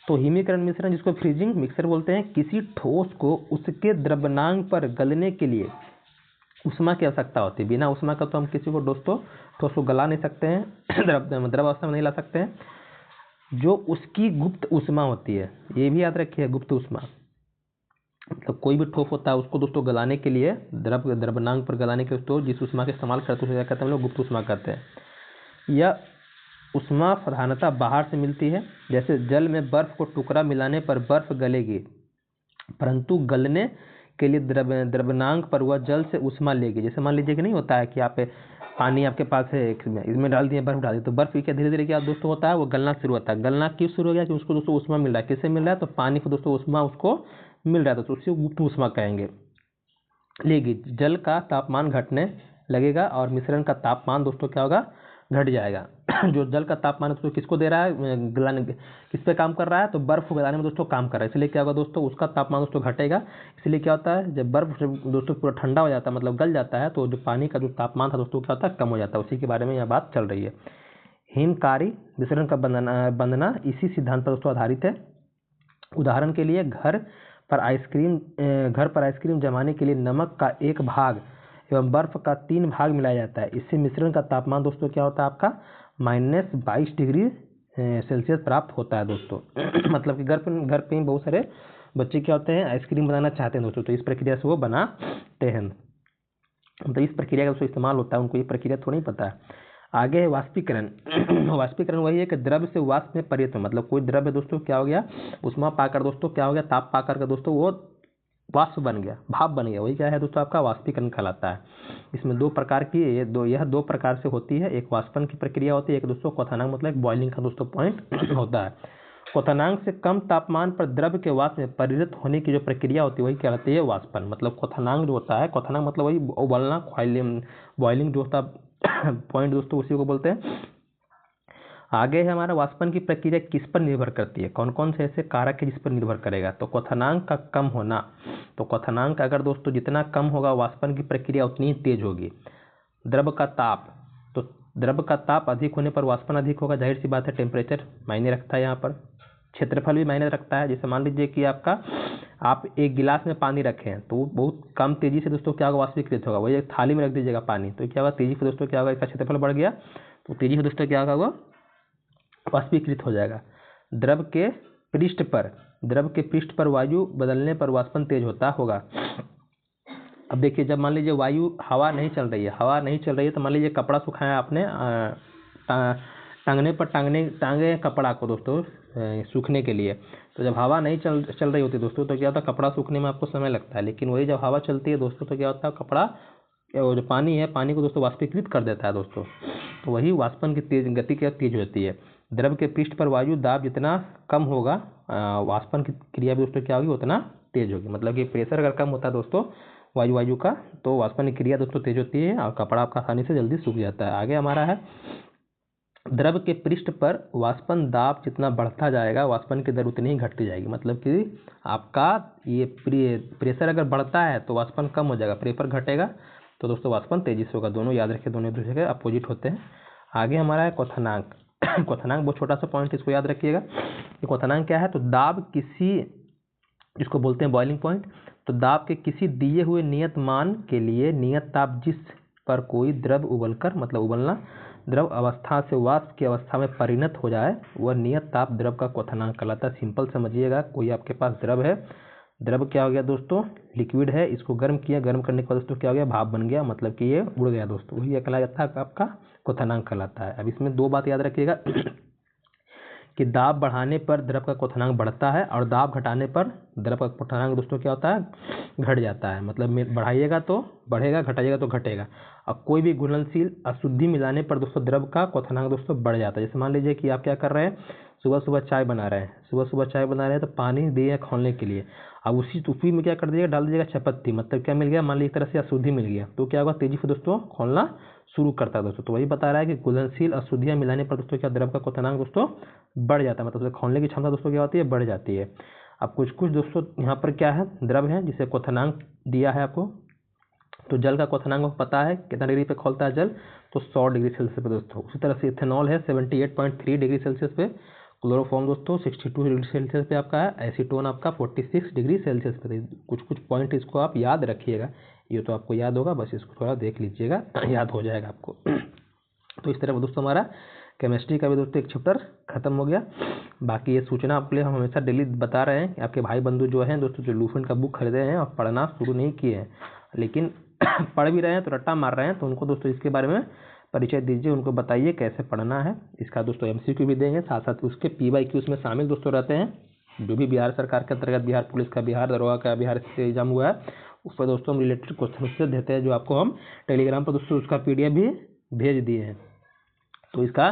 तो हिमीकरण मिश्रण, जिसको फ्रीजिंग मिक्सर बोलते हैं, किसी ठोस को उसके द्रव्यनांक पर गलने के लिए उष्मा की आवश्यकता होती है। बिना उष्मा का तो हम किसी को दोस्तों ठोस को गला नहीं सकते हैं, द्रव अवस्था में नहीं ला सकते हैं। जो उसकी गुप्त उष्मा होती है, ये भी याद रखिए, गुप्त उष्मा मतलब कोई भी ठोस होता है उसको दोस्तों गलाने के लिए, द्रव्यनांक पर गलाने के लिए जिस उष्मा का इस्तेमाल करते हैं उसे क्या कहते हैं हम लोग, गुप्त उष्मा कहते हैं। यह उष्मा साधारणतः बाहर से मिलती है, जैसे जल में बर्फ को टुकड़ा मिलाने पर बर्फ गलेगी, परंतु गलने के लिए द्रव्यनांक पर वह जल से उष्मा लेगी। जैसे मान लीजिए कि नहीं होता है कि आप पानी आपके पास है, इसमें डाल दिए, बर्फ डाल दी, तो बर्फ क्या धीरे धीरे क्या दोस्तों होता है, वो गलना शुरू होता है। गलना क्यों शुरू हो गया? कि उसको दोस्तों उष्मा मिल रहा है। किससे मिल रहा है? तो पानी को दोस्तों उष्मा उसको मिल रहा है, तो उससे गुप्त उष्मा कहेंगे। लेगी जल का तापमान घटने लगेगा और मिश्रण का तापमान दोस्तों क्या होगा, घट जाएगा। जो जल का तापमान है तो किसको दे रहा है, गलाने, किस पे काम कर रहा है, तो बर्फ को गलाने में दोस्तों काम कर रहा है। इसलिए क्या होगा दोस्तों, उसका तापमान दोस्तों घटेगा। इसलिए क्या होता है, जब बर्फ दोस्तों पूरा ठंडा हो जाता है मतलब गल जाता है, तो जो पानी का जो तापमान था दोस्तों क्या होता है, कम हो जाता है। उसी के बारे में यह बात चल रही है। हिमकारी मिश्रण का बंधना इसी सिद्धांत पर दोस्तों आधारित है। उदाहरण के लिए घर पर आइसक्रीम जमाने के लिए नमक का 1 भाग एवं बर्फ का 3 भाग मिलाया जाता है। इससे मिश्रण का तापमान दोस्तों क्या होता है आपका, -22 डिग्री सेल्सियस प्राप्त होता है दोस्तों। मतलब कि घर पे बहुत सारे बच्चे क्या होते हैं, आइसक्रीम बनाना चाहते हैं दोस्तों, तो इस प्रक्रिया से वो बनाते हैं। तो इस प्रक्रिया का दोस्तों इस्तेमाल होता है, उनको ये प्रक्रिया थोड़ी पता है। आगे है वाष्पीकरण। वाष्पीकरण वही है कि द्रव्य से वाष्प में परिवर्तित, मतलब कोई द्रव्य दोस्तों क्या हो गया, उष्मा पाकर दोस्तों क्या हो गया, ताप पाकर के दोस्तों वो वाष्प बन गया, भाप बन गया, वही क्या है दोस्तों आपका वाष्पीकरण कहलाता है। इसमें दो प्रकार की यह दो प्रकार से होती है। एक वाष्पन की प्रक्रिया होती है, एक दोस्तों क्वथनांक मतलब बॉइलिंग का दोस्तों पॉइंट होता है। क्वथनांक से कम तापमान पर द्रव्य के वाष्प में परिणत होने की जो प्रक्रिया होती है वही कहलाती है वाष्पन। मतलब क्वथनांक जो होता है, क्वथनांक मतलब वही उबलना, बॉइलिंग जो होता है पॉइंट दोस्तों उसी को बोलते हैं। आगे है हमारा वाष्पन की प्रक्रिया किस पर निर्भर करती है, कौन कौन से ऐसे कारक है जिस पर निर्भर करेगा। तो क्वथनांक का कम होना, तो क्वथनांक अगर दोस्तों जितना कम होगा वाष्पन की प्रक्रिया उतनी ही तेज होगी। द्रव का ताप, तो द्रव का ताप अधिक होने पर वाष्पन अधिक होगा, जाहिर सी बात है, टेम्परेचर मायने रखता है यहाँ पर। क्षेत्रफल भी मायने रखता है। जैसे मान लीजिए कि आप एक गिलास में पानी रखें तो बहुत कम तेजी से दोस्तों क्या होगा, वाष्पीकृत होगा। वही एक थाली में रख दीजिएगा पानी, तो क्या होगा, तेजी से दोस्तों क्या होगा, इसका क्षेत्रफल बढ़ गया तो तेजी से दोस्तों क्या होगा, वाष्पीकृत हो जाएगा। द्रव के पृष्ठ पर वायु बदलने पर वाष्पन तेज होता होगा। अब देखिए, जब मान लीजिए हवा नहीं चल रही है तो मान लीजिए कपड़ा सुखाया आपने, टांगे कपड़ा को दोस्तों सूखने के लिए, तो जब हवा नहीं चल रही होती दोस्तों तो क्या होता है, कपड़ा सूखने में आपको समय लगता है। लेकिन वही जब हवा चलती है दोस्तों तो क्या होता है, कपड़ा जो पानी है, पानी को दोस्तों वाष्पीकृत कर देता है दोस्तों। तो वही वाष्पन की गति क्या तेज होती है। द्रव के पृष्ठ पर वायु दाब जितना कम होगा, वाष्पन की क्रिया भी दोस्तों क्या होगी, उतना तेज होगी। मतलब कि प्रेशर अगर कम होता है दोस्तों वायु का, तो वाष्पन की क्रिया दोस्तों तेज होती है और कपड़ा आपका आसानी से जल्दी सूख जाता है। आगे हमारा है द्रव के पृष्ठ पर वाष्पन दाब जितना बढ़ता जाएगा वाष्पन की दर उतनी ही घटती जाएगी। मतलब कि आपका ये प्रेशर अगर बढ़ता है तो वाष्पन कम हो जाएगा, प्रेशर घटेगा तो दोस्तों वाष्पन तेजी से होगा। दोनों याद रखिए, दोनों एक दूसरे के अपोजिट होते हैं। आगे हमारा है क्वथनांक। क्वथनांक बहुत छोटा सा पॉइंट, इसको याद रखिएगा। क्वथनांक क्या है, तो दाब किसी, जिसको बोलते हैं बॉइलिंग पॉइंट, तो दाब के किसी दिए हुए नियत मान के लिए नियत ताप जिस पर कोई द्रव उबलकर, मतलब उबलना, द्रव अवस्था से वाष्प की अवस्था में परिणत हो जाए वह नियत ताप द्रव का क्वथनांक कहलाता है। सिंपल समझिएगा, कोई आपके पास द्रव है, द्रव क्या हो गया दोस्तों, लिक्विड है, इसको गर्म किया, गर्म करने के बाद दोस्तों क्या हो गया, भाप बन गया, मतलब कि ये उड़ गया दोस्तों, वही कहलाता है आपका क्वथनांक कहलाता है। अब इसमें दो बात याद रखिएगा कि दाब बढ़ाने पर द्रव का क्वथनांक बढ़ता है और दाब घटाने पर द्रव का क्वथनांक दोस्तों क्या होता है, घट जाता है। मतलब बढ़ाइएगा तो बढ़ेगा, घटाइएगा तो घटेगा। और कोई भी घुलनशील अशुद्धि मिलाने पर दोस्तों द्रव का क्वथनांक दोस्तों बढ़ जाता है। जैसे मान लीजिए कि आप क्या कर रहे हैं, सुबह सुबह चाय बना रहे हैं, तो पानी दिए खोलने के लिए, अब उसी में क्या कर दीजिएगा, डाल दीजिएगा चपत्ती। मतलब क्या मिल गया, मान लीजिए एक तरह से अशुद्धि मिल गया, तो क्या होगा, तेजी से दोस्तों खोलना शुरू करता है दोस्तों। तो वही बता रहा है कि घुलनशील अशुद्धियाँ मिलाने पर दोस्तों क्या द्रव का क्वथनांक दोस्तों बढ़ जाता है। मतलब खोलने की क्षमता दोस्तों क्या होती है, बढ़ जाती है। अब कुछ दोस्तों यहाँ पर क्या है, द्रव है जिसे क्वथनांक दिया है आपको। तो जल का क्वथनांक आपको पता है कितना डिग्री पे खोलता है जल, तो 100 डिग्री सेल्सियस पे दोस्तों। उसी तरह से इथेनॉल है 78.3 डिग्री सेल्सियस पे, क्लोरोफॉर्म दोस्तों 62 डिग्री सेल्सियस पे आपका है, एसीटोन आपका 46 डिग्री सेल्सियस पे। कुछ पॉइंट इसको आप याद रखिएगा, ये तो आपको याद होगा, बस इसको थोड़ा देख लीजिएगा, याद हो जाएगा आपको। तो इस तरह दोस्तों हमारा केमिस्ट्री का भी दोस्तों एक चैप्टर खत्म हो गया। बाकी ये सूचना आपके लिए हम हमेशा डेली बता रहे हैं कि आपके भाई बंधु जो हैं दोस्तों, जो लूसेंट का बुक खरीदे हैं और पढ़ना शुरू नहीं किए हैं, लेकिन पढ़ भी रहे हैं तो रट्टा मार रहे हैं, तो उनको दोस्तों इसके बारे में परिचय दीजिए, उनको बताइए कैसे पढ़ना है। इसका दोस्तों MCQ भी देंगे, साथ साथ उसके PYQ उसमें शामिल दोस्तों रहते हैं। जो भी बिहार सरकार के अंतर्गत बिहार पुलिस का, बिहार दरोगा का, बिहार एग्जाम हुआ है, उस पर दोस्तों हम रिलेटेड क्वेश्चन देते हैं, जो आपको हम टेलीग्राम पर दोस्तों उसका PDF भी भेज दिए हैं। तो इसका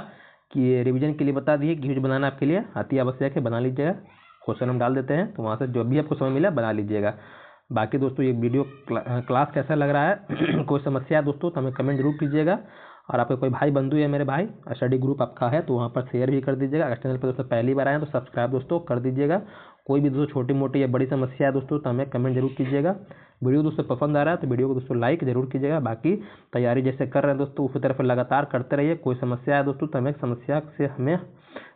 कि रिवीजन के लिए बता दिए, क्विज बनाना आपके लिए अति आवश्यक है, बना लीजिएगा। क्वेश्चन हम डाल देते हैं, तो वहाँ से जो भी आपको समय मिला बना लीजिएगा। बाकी दोस्तों ये वीडियो क्लास कैसा लग रहा है, कोई समस्या है दोस्तों तो हमें कमेंट जरूर कीजिएगा। और आपके कोई भाई बंधु या मेरे भाई स्टडी ग्रुप आपका है तो वहाँ पर शेयर भी कर दीजिएगा। अगर चैनल पर दोस्तों पहली बार आए हैं तो सब्सक्राइब दोस्तों कर दीजिएगा। कोई भी दोस्तों छोटी मोटी या बड़ी समस्या है दोस्तों तो हमें कमेंट जरूर कीजिएगा। वीडियो दोस्तों पसंद आ रहा है तो वीडियो को दोस्तों लाइक जरूर कीजिएगा। बाकी तैयारी जैसे कर रहे हैं दोस्तों उसी तरफ लगातार करते रहिए। कोई समस्या है दोस्तों तो हमें समस्या से हमें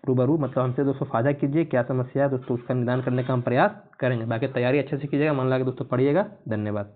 रूबरू मतलब हमसे दोस्तों साझा कीजिए, क्या समस्या है दोस्तों उसका निदान करने का हम प्रयास करेंगे। बाकी तैयारी अच्छे से कीजिएगा, मन लगा दोस्तों पढ़िएगा। धन्यवाद।